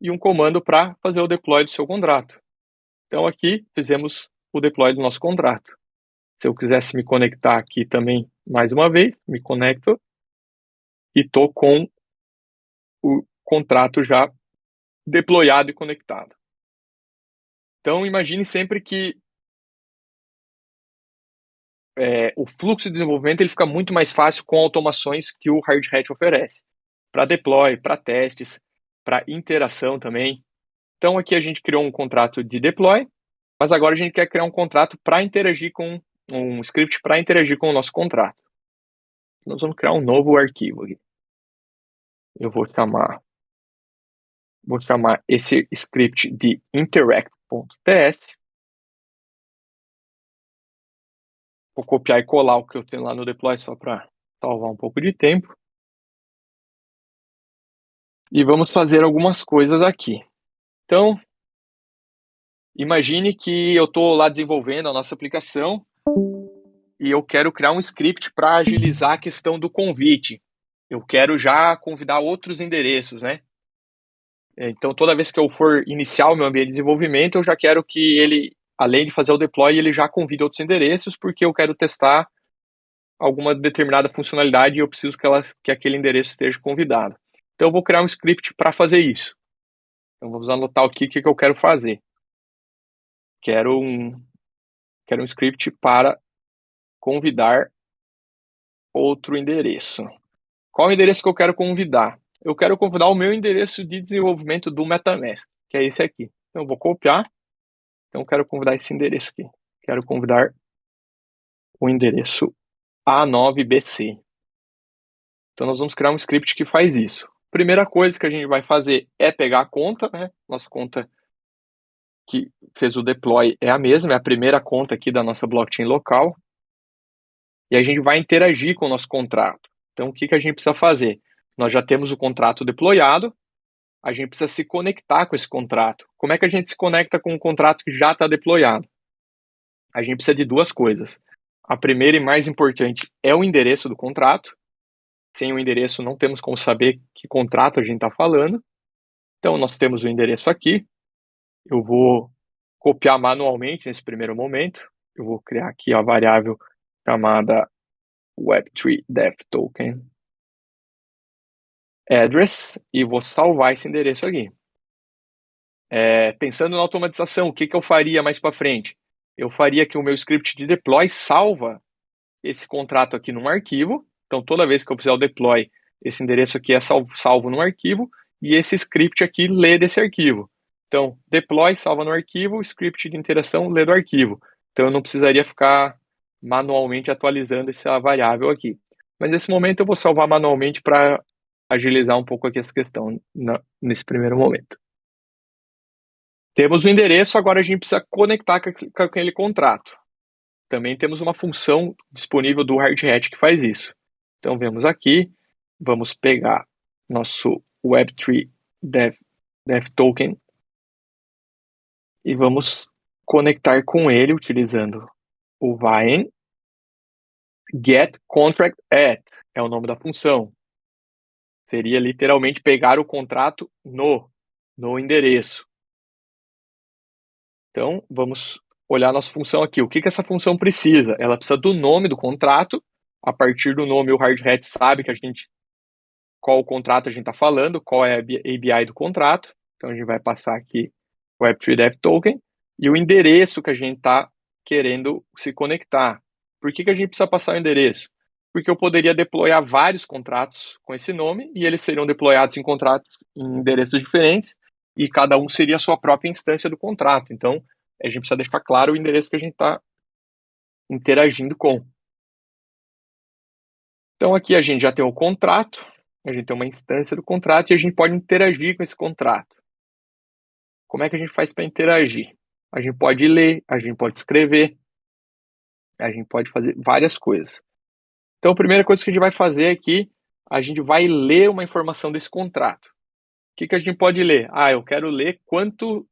e um comando para fazer o deploy do seu contrato. Então aqui fizemos o deploy do nosso contrato. Se eu quisesse me conectar aqui também, mais uma vez, me conecto e estou com o contrato já deployado e conectado. Então imagine sempre que o fluxo de desenvolvimento ele fica muito mais fácil com automações que o Hard Hat oferece. Para deploy, para testes, para interação também. Então aqui a gente criou um contrato de deploy, mas agora a gente quer criar um contrato para interagir com um script para interagir com o nosso contrato. Nós vamos criar um novo arquivo aqui. Eu vou chamar esse script de interact.ts. Vou copiar e colar o que eu tenho lá no deploy só para salvar um pouco de tempo. E vamos fazer algumas coisas aqui. Então, imagine que eu estou lá desenvolvendo a nossa aplicação e eu quero criar um script para agilizar a questão do convite. Eu quero já convidar outros endereços, né? Então, toda vez que eu for iniciar o meu ambiente de desenvolvimento, eu já quero que ele, além de fazer o deploy, ele já convide outros endereços, porque eu quero testar alguma determinada funcionalidade e eu preciso que aquele endereço esteja convidado. Então, eu vou criar um script para fazer isso. Então, vamos anotar aqui o que eu quero fazer. Quero um script para convidar outro endereço. Qual o endereço que eu quero convidar? Eu quero convidar o meu endereço de desenvolvimento do MetaMask, que é esse aqui. Então, eu vou copiar. Então, eu quero convidar esse endereço aqui. Quero convidar o endereço A9BC. Então, nós vamos criar um script que faz isso. Primeira coisa que a gente vai fazer é pegar a conta, né? Nossa conta que fez o deploy é a mesma, é a primeira conta aqui da nossa blockchain local. E a gente vai interagir com o nosso contrato. Então, o que a gente precisa fazer? Nós já temos o contrato deployado, a gente precisa se conectar com esse contrato. Como é que a gente se conecta com um contrato que já está deployado? A gente precisa de duas coisas. A primeira e mais importante é o endereço do contrato. Sem o endereço, não temos como saber que contrato a gente está falando. Então, nós temos o endereço aqui. Eu vou copiar manualmente nesse primeiro momento. Eu vou criar aqui a variável chamada Web3 Dev Token address e vou salvar esse endereço aqui. Pensando na automatização, o que eu faria mais para frente? Eu faria que o meu script de deploy salva esse contrato aqui num arquivo. Então, toda vez que eu fizer o deploy, esse endereço aqui é salvo num arquivo e esse script aqui lê desse arquivo. Então, deploy, salva no arquivo, script de interação lê do arquivo. Então, eu não precisaria ficar manualmente atualizando essa variável aqui. Mas nesse momento eu vou salvar manualmente para agilizar um pouco aqui essa questão nesse primeiro momento. Temos o endereço, agora a gente precisa conectar com aquele contrato. Também temos uma função disponível do Hard Hat que faz isso. Então, vemos aqui, vamos pegar nosso Web3 Dev Token e vamos conectar com ele utilizando o Vine Get Contract At, é o nome da função. Seria literalmente pegar o contrato no endereço. Então, vamos olhar a nossa função aqui. O que essa função precisa? Ela precisa do nome do contrato. A partir do nome, o Hard Hat sabe qual o contrato a gente está falando, qual é a ABI do contrato. Então, a gente vai passar aqui o Web3 Dev Token e o endereço que a gente está querendo se conectar. Por que a gente precisa passar o endereço? Porque eu poderia deployar vários contratos com esse nome e eles seriam deployados em endereços diferentes e cada um seria a sua própria instância do contrato. Então, a gente precisa deixar claro o endereço que a gente está interagindo com. Então, aqui a gente já tem o contrato, a gente tem uma instância do contrato e a gente pode interagir com esse contrato. Como é que a gente faz para interagir? A gente pode ler, a gente pode escrever, a gente pode fazer várias coisas. Então, a primeira coisa que a gente vai fazer aqui, a gente vai ler uma informação desse contrato. O que a gente pode ler? Eu quero ler quanto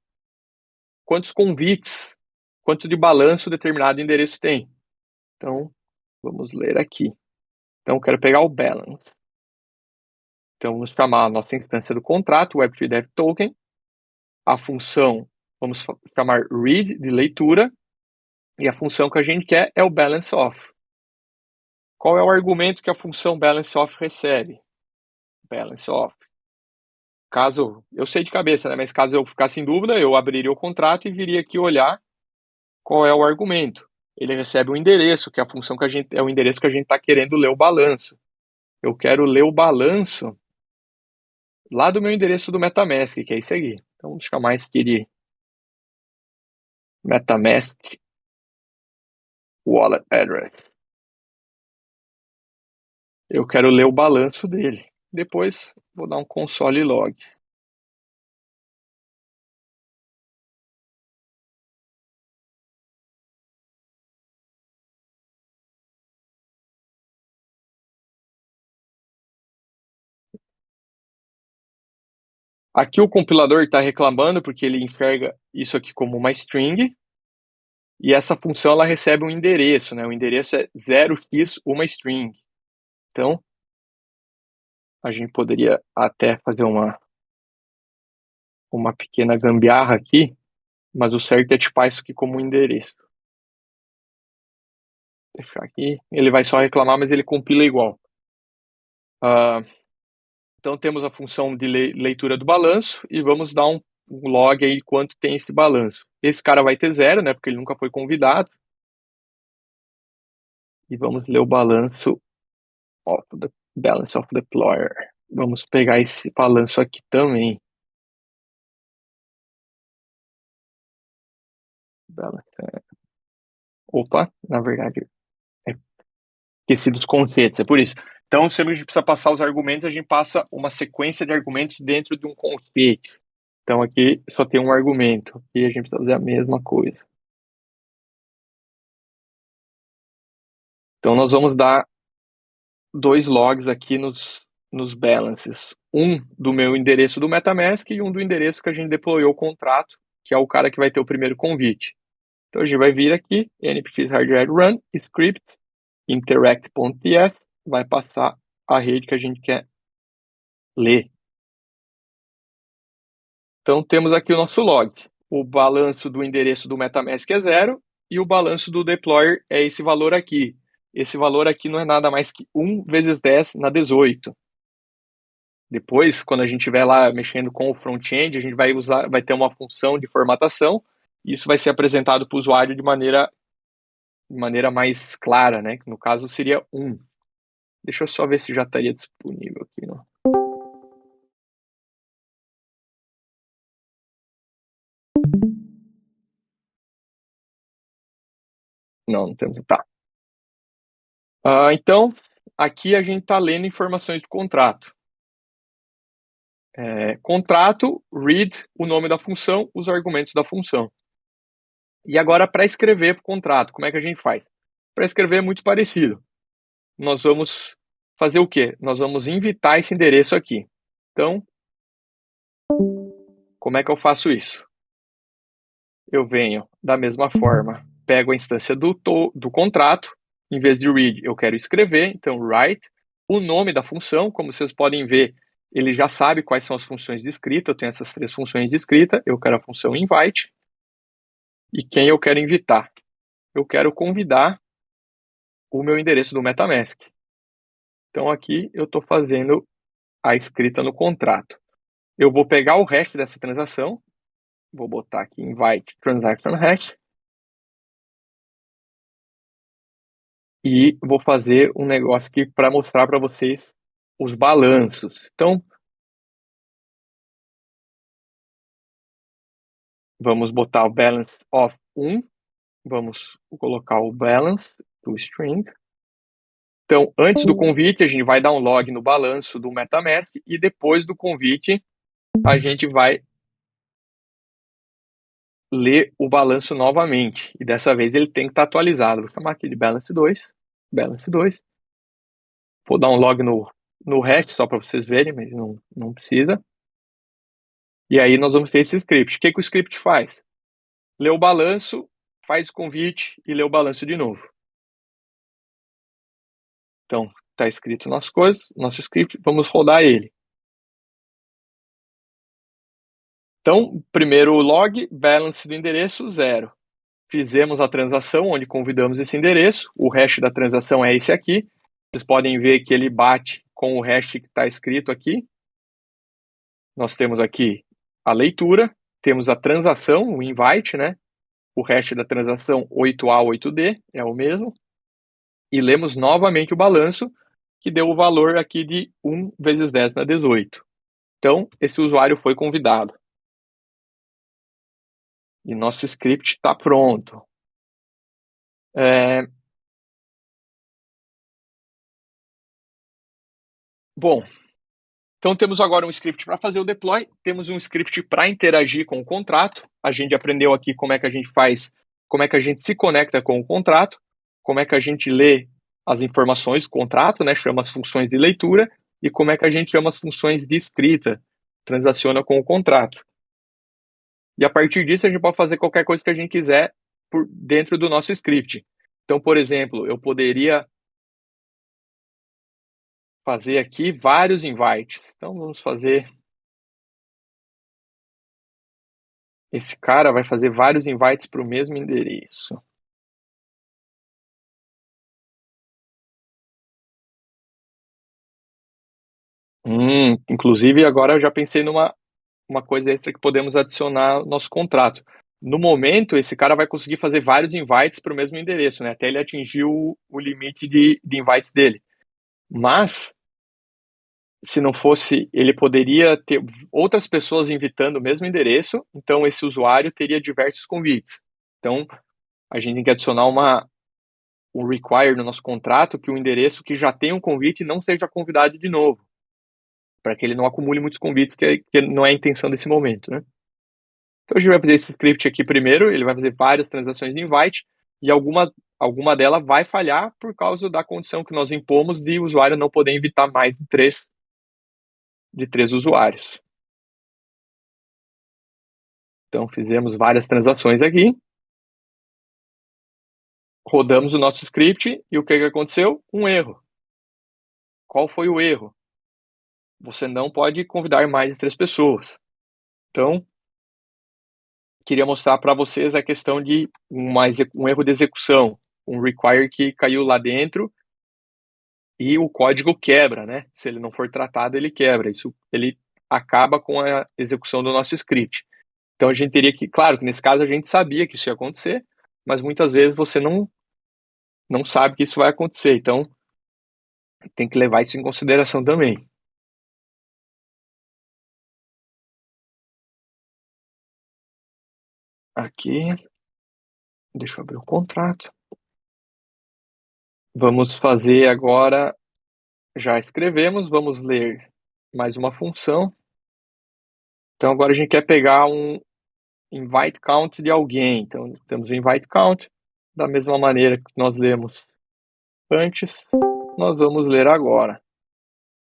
quantos convites, quanto de balanço determinado endereço tem. Então, vamos ler aqui. Então, eu quero pegar o balance. Então, vamos chamar a nossa instância do contrato, Web3 Dev Token. A função, vamos chamar read, de leitura. E a função que a gente quer é o balance off. Qual é o argumento que a função balance off recebe? Balance off. Caso, eu sei de cabeça, né? Mas caso eu ficasse em dúvida, eu abriria o contrato e viria aqui olhar qual é o argumento. Ele recebe um endereço, que é a função que a gente, é o endereço que a gente está querendo ler o balanço. Eu quero ler o balanço lá do meu endereço do MetaMask, que é esse aqui. Então, vamos chamar isso aqui de MetaMask Wallet Address. Eu quero ler o balanço dele. Depois, vou dar um console log. Aqui o compilador está reclamando porque ele enxerga isso aqui como uma string. E essa função ela recebe um endereço, né? O endereço é 0x uma string. Então, a gente poderia até fazer uma pequena gambiarra aqui, mas o certo é tipar isso aqui como um endereço. Vou deixar aqui. Ele vai só reclamar, mas ele compila igual. Então, temos a função de leitura do balanço e vamos dar um log aí quanto tem esse balanço. Esse cara vai ter 0, né? Porque ele nunca foi convidado. E vamos ler o balanço of the balance of deployer. Vamos pegar esse balanço aqui também. Balance. Opa, na verdade, esqueci dos conceitos, é por isso. Então, sempre a gente precisa passar os argumentos, a gente passa uma sequência de argumentos dentro de um conceito. Então, aqui só tem um argumento. Aqui a gente precisa fazer a mesma coisa. Então, nós vamos dar 2 logs aqui nos balances. Um do meu endereço do MetaMask e um do endereço que a gente deployou o contrato, que é o cara que vai ter o primeiro convite. Então, a gente vai vir aqui, npx hardware run, script, interact.ts, vai passar a rede que a gente quer ler. Então, temos aqui o nosso log. O balanço do endereço do MetaMask é 0 e o balanço do deployer é esse valor aqui. Esse valor aqui não é nada mais que 1 vezes 10 na 18. Depois, quando a gente estiver lá mexendo com o front-end, a gente vai ter uma função de formatação e isso vai ser apresentado para o usuário de maneira mais clara, né? Que no caso seria 1. Deixa eu só ver se já estaria disponível aqui. Não temos. Tá. Então, aqui a gente está lendo informações do contrato. Contrato, read, o nome da função, os argumentos da função. E agora, para escrever para o contrato, como é que a gente faz? Para escrever é muito parecido. Nós vamos fazer o quê? Nós vamos invitar esse endereço aqui. Então, como é que eu faço isso? Eu venho da mesma forma, pego a instância do contrato, em vez de read, eu quero escrever, então write, o nome da função, como vocês podem ver, ele já sabe quais são as funções de escrita, eu tenho essas 3 funções de escrita, eu quero a função invite, e quem eu quero invitar? Eu quero convidar o meu endereço do MetaMask. Então aqui eu estou fazendo a escrita no contrato. Eu vou pegar o hash dessa transação, vou botar aqui invite transaction hash, e vou fazer um negócio aqui para mostrar para vocês os balanços. Então, vamos botar o balance of 1, vamos colocar o balance do string. Então, antes do convite, a gente vai dar um log no balanço do MetaMask e depois do convite, a gente vai ler o balanço novamente. E dessa vez ele tem que estar atualizado. Vou chamar aqui de balance 2. Balance 2. Vou dar um log no hash só para vocês verem, mas não precisa. E aí nós vamos ter esse script. O que o script faz? lê o balanço, faz o convite e lê o balanço de novo. Então, está escrito nosso script, vamos rodar ele. Então, primeiro log, balance do endereço, 0. Fizemos a transação onde convidamos esse endereço, o hash da transação é esse aqui. Vocês podem ver que ele bate com o hash que está escrito aqui. Nós temos aqui a leitura, temos a transação, o invite, né? O hash da transação 8A8D é o mesmo. E lemos novamente o balanço, que deu o valor aqui de 1 vezes 10 na 18. Então, esse usuário foi convidado. E nosso script está pronto. Bom, então temos agora um script para fazer o deploy, temos um script para interagir com o contrato. A gente aprendeu aqui como é que a gente faz, como é que a gente se conecta com o contrato, como é que a gente lê as informações do contrato, né, chama as funções de leitura, e como é que a gente chama as funções de escrita, transaciona com o contrato. E a partir disso a gente pode fazer qualquer coisa que a gente quiser por dentro do nosso script. Então, por exemplo, eu poderia fazer aqui vários invites. Então, vamos fazer... Esse cara vai fazer vários invites para o mesmo endereço. Inclusive, agora eu já pensei numa coisa extra que podemos adicionar no nosso contrato. No momento, esse cara vai conseguir fazer vários invites para o mesmo endereço, né? Até ele atingir o limite de invites dele. Mas, se não fosse, ele poderia ter outras pessoas invitando o mesmo endereço, então esse usuário teria diversos convites. Então, a gente tem que adicionar um require no nosso contrato que o endereço que já tem um convite não seja convidado de novo, para que ele não acumule muitos convites, que não é a intenção desse momento, né? Então a gente vai fazer esse script aqui primeiro, ele vai fazer várias transações de invite, e alguma delas vai falhar por causa da condição que nós impomos de o usuário não poder invitar mais de três usuários. Então fizemos várias transações aqui, rodamos o nosso script, e o que aconteceu? Um erro. Qual foi o erro? Você não pode convidar mais de 3 pessoas. Então, queria mostrar para vocês a questão de um erro de execução, um require que caiu lá dentro e o código quebra, né? Se ele não for tratado, ele quebra. Isso ele acaba com a execução do nosso script. Então a gente teria que, claro, que nesse caso a gente sabia que isso ia acontecer, mas muitas vezes você não sabe que isso vai acontecer. Então tem que levar isso em consideração também. Aqui, deixa eu abrir o contrato. Vamos fazer agora, já escrevemos, vamos ler mais uma função. Então agora a gente quer pegar um invite count de alguém. Então temos o invite count, da mesma maneira que nós lemos antes, nós vamos ler agora.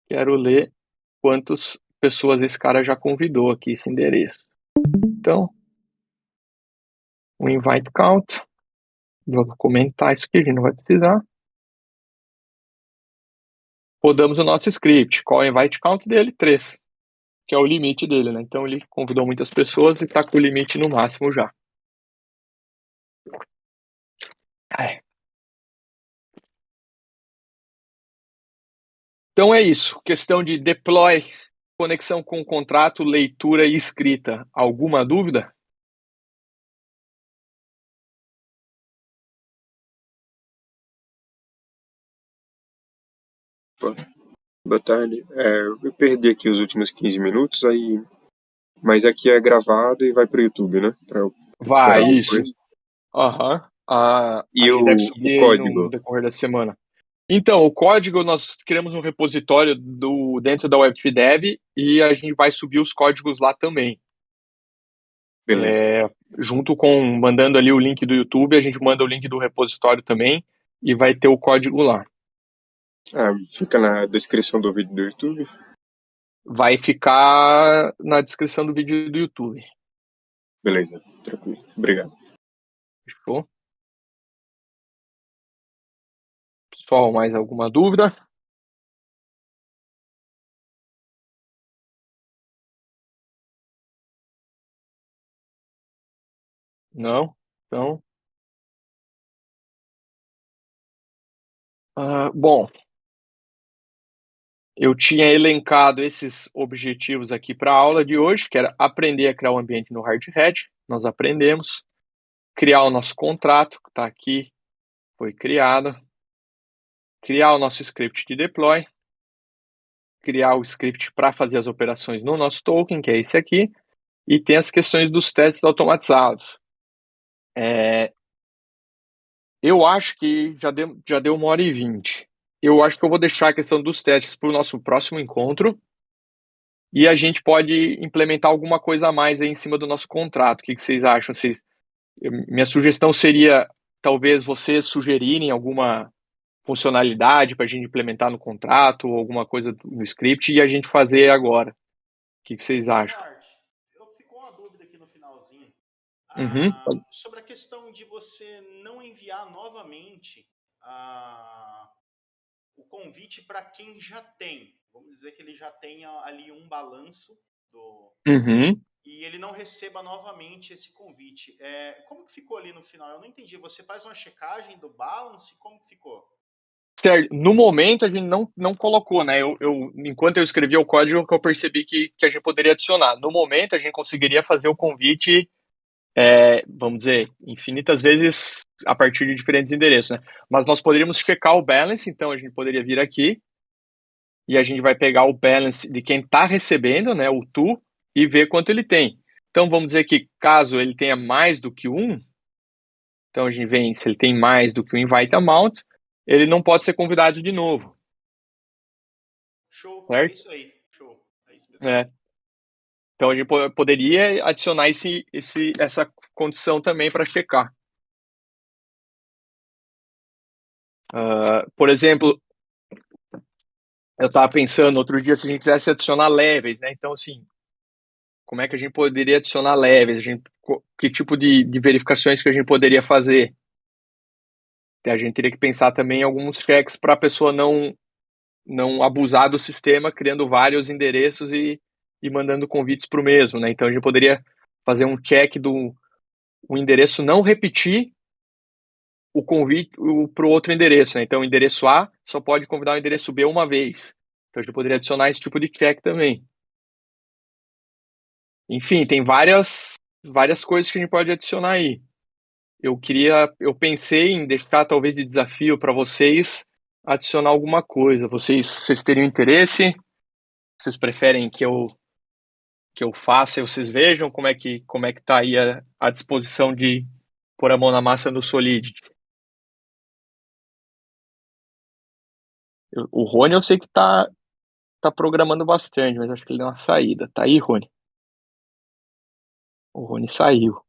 Quero ler quantas pessoas esse cara já convidou aqui, esse endereço. Então, o invite count, vou comentar isso aqui, a gente não vai precisar. Rodamos o nosso script. Qual é o invite count dele? 3, que é o limite dele, né? Então ele convidou muitas pessoas e está com o limite no máximo já. Então é isso. Questão de deploy, conexão com o contrato, leitura e escrita. Alguma dúvida? Boa tarde. Eu perdi aqui os últimos 15 minutos, mas aqui é gravado e vai para o YouTube, né? Para eu Vai, recuperar isso. depois. Aham. A E gente deve o subir aí no código? decorrer da semana. Então, o código, nós criamos um repositório dentro da WebDev e a gente vai subir os códigos lá também. Beleza. Junto com, mandando ali o link do YouTube, a gente manda o link do repositório também e vai ter o código lá. Fica na descrição do vídeo do YouTube. Vai ficar na descrição do vídeo do YouTube. Beleza, tranquilo. Obrigado. Fechou? Pessoal, mais alguma dúvida? Não? Então, bom, eu tinha elencado esses objetivos aqui para a aula de hoje, que era aprender a criar um ambiente no Hard Hat. Nós aprendemos. Criar o nosso contrato, que está aqui, foi criado. Criar o nosso script de deploy. Criar o script para fazer as operações no nosso token, que é esse aqui. E tem as questões dos testes automatizados. Eu acho que já deu 1h20. Eu acho que eu vou deixar a questão dos testes para o nosso próximo encontro e a gente pode implementar alguma coisa a mais aí em cima do nosso contrato. O que vocês acham? Minha sugestão seria talvez vocês sugerirem alguma funcionalidade para a gente implementar no contrato ou alguma coisa no script e a gente fazer agora. O que vocês acham? Eu fico uma dúvida aqui no finalzinho. Uhum. Sobre a questão de você não enviar novamente o convite para quem já tem. Vamos dizer que ele já tenha ali um balanço e ele não receba novamente esse convite. Como que ficou ali no final? Eu não entendi. Você faz uma checagem do balance? Como que ficou? Certo. No momento a gente não colocou, né? Enquanto eu escrevia o código, que eu percebi que a gente poderia adicionar. No momento a gente conseguiria fazer o convite, vamos dizer, infinitas vezes a partir de diferentes endereços, né? Mas nós poderíamos checar o balance, então a gente poderia vir aqui e a gente vai pegar o balance de quem está recebendo, né? O to, e ver quanto ele tem. Então vamos dizer que caso ele tenha mais do que um, então a gente vem, se ele tem mais do que o invite amount, ele não pode ser convidado de novo. Show, Certo? é isso aí. Show, é isso mesmo. Então a gente poderia adicionar essa condição também para checar. Por exemplo, eu estava pensando outro dia se a gente quisesse adicionar levels, né? Então, assim, como é que a gente poderia adicionar levels? Que tipo de verificações que a gente poderia fazer? A gente teria que pensar também em alguns checks para a pessoa não abusar do sistema, criando vários endereços e mandando convites para o mesmo, né? Então a gente poderia fazer um check do o endereço não repetir o convite para o outro endereço, né? Então o endereço A só pode convidar o endereço B uma vez. Então a gente poderia adicionar esse tipo de check também. Enfim, tem várias coisas que a gente pode adicionar aí. Eu pensei em deixar talvez de desafio para vocês adicionar alguma coisa. Vocês teriam interesse? Vocês preferem que eu faça e vocês vejam como é que tá aí a disposição de pôr a mão na massa no Solidity? O Rony eu sei que tá programando bastante, mas acho que ele deu uma saída. Tá aí, Rony? O Rony saiu.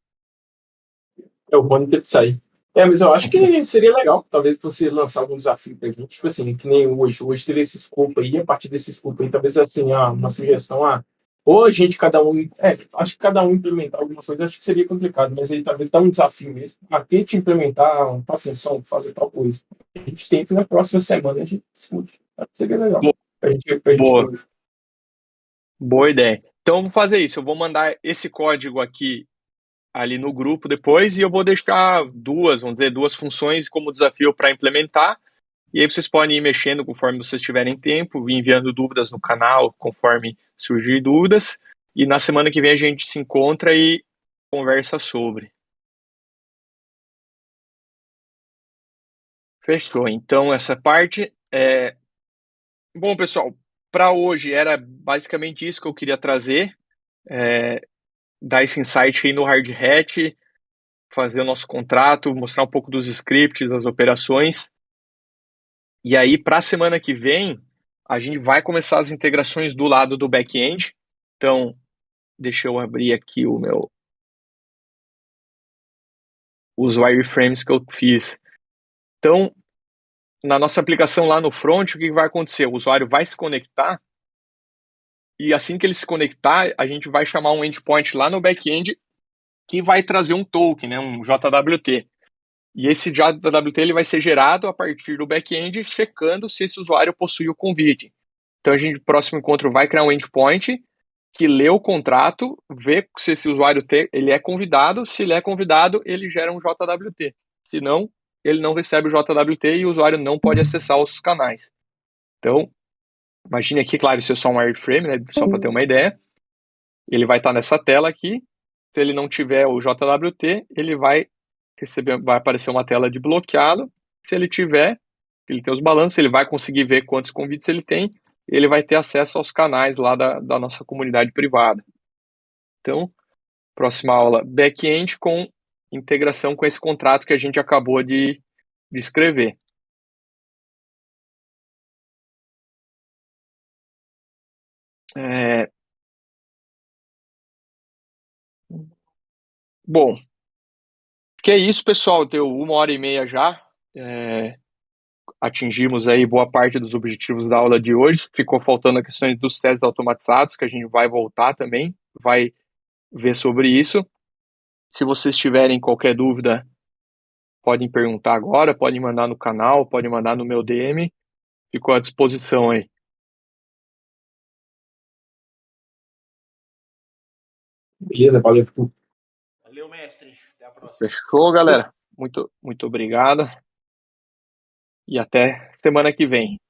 O Rony teve que sair. Mas eu acho que seria legal, talvez, você lançar algum desafio pra gente, tipo assim, que nem hoje. Hoje teve esse escopo aí, a partir desse escopo aí, talvez, assim, uma sugestão, ou a gente, acho que cada um implementar alguma coisa, acho que seria complicado, mas aí talvez dar um desafio mesmo, tente implementar tal função, fazer tal coisa. A gente tenta, na próxima semana, a gente discute. Acho que seria legal. Boa. Boa ideia. Então, vamos fazer isso. Eu vou mandar esse código aqui ali no grupo depois e eu vou deixar duas funções como desafio para implementar. E aí vocês podem ir mexendo conforme vocês tiverem tempo, enviando dúvidas no canal conforme surgir dúvidas. E na semana que vem a gente se encontra e conversa sobre. Fechou. Então, essa parte Bom, pessoal, para hoje era basicamente isso que eu queria trazer. Dar esse insight aí no Hard Hat, fazer o nosso contrato, mostrar um pouco dos scripts, das operações. E aí, para a semana que vem, a gente vai começar as integrações do lado do back-end. Então, deixa eu abrir aqui os wireframes que eu fiz. Então, na nossa aplicação lá no front, o que vai acontecer? O usuário vai se conectar e assim que ele se conectar, a gente vai chamar um endpoint lá no back-end que vai trazer um token, né, um JWT. E esse JWT ele vai ser gerado a partir do back-end, checando se esse usuário possui o convite. Então, a gente, no próximo encontro, vai criar um endpoint que lê o contrato, vê se esse usuário ele é convidado. Se ele é convidado, ele gera um JWT. Se não, ele não recebe o JWT e o usuário não pode acessar os canais. Então, imagine aqui, claro, isso é só um wireframe, né, só para ter uma ideia. Ele vai estar nessa tela aqui. Se ele não tiver o JWT, ele vai aparecer uma tela de bloqueado. Se ele tiver, ele tem os balanços, ele vai conseguir ver quantos convites ele tem, ele vai ter acesso aos canais lá da nossa comunidade privada. Então, próxima aula, back-end com integração com esse contrato que a gente acabou de escrever. Bom, que é isso, pessoal. Deu 1h30 já. Atingimos aí boa parte dos objetivos da aula de hoje. Ficou faltando a questão dos testes automatizados, que a gente vai voltar também, vai ver sobre isso. Se vocês tiverem qualquer dúvida, podem perguntar agora, podem mandar no canal, podem mandar no meu DM. Ficou à disposição aí. Beleza, valeu. Valeu, mestre. Até a próxima. Fechou, galera? Muito obrigado. E até semana que vem.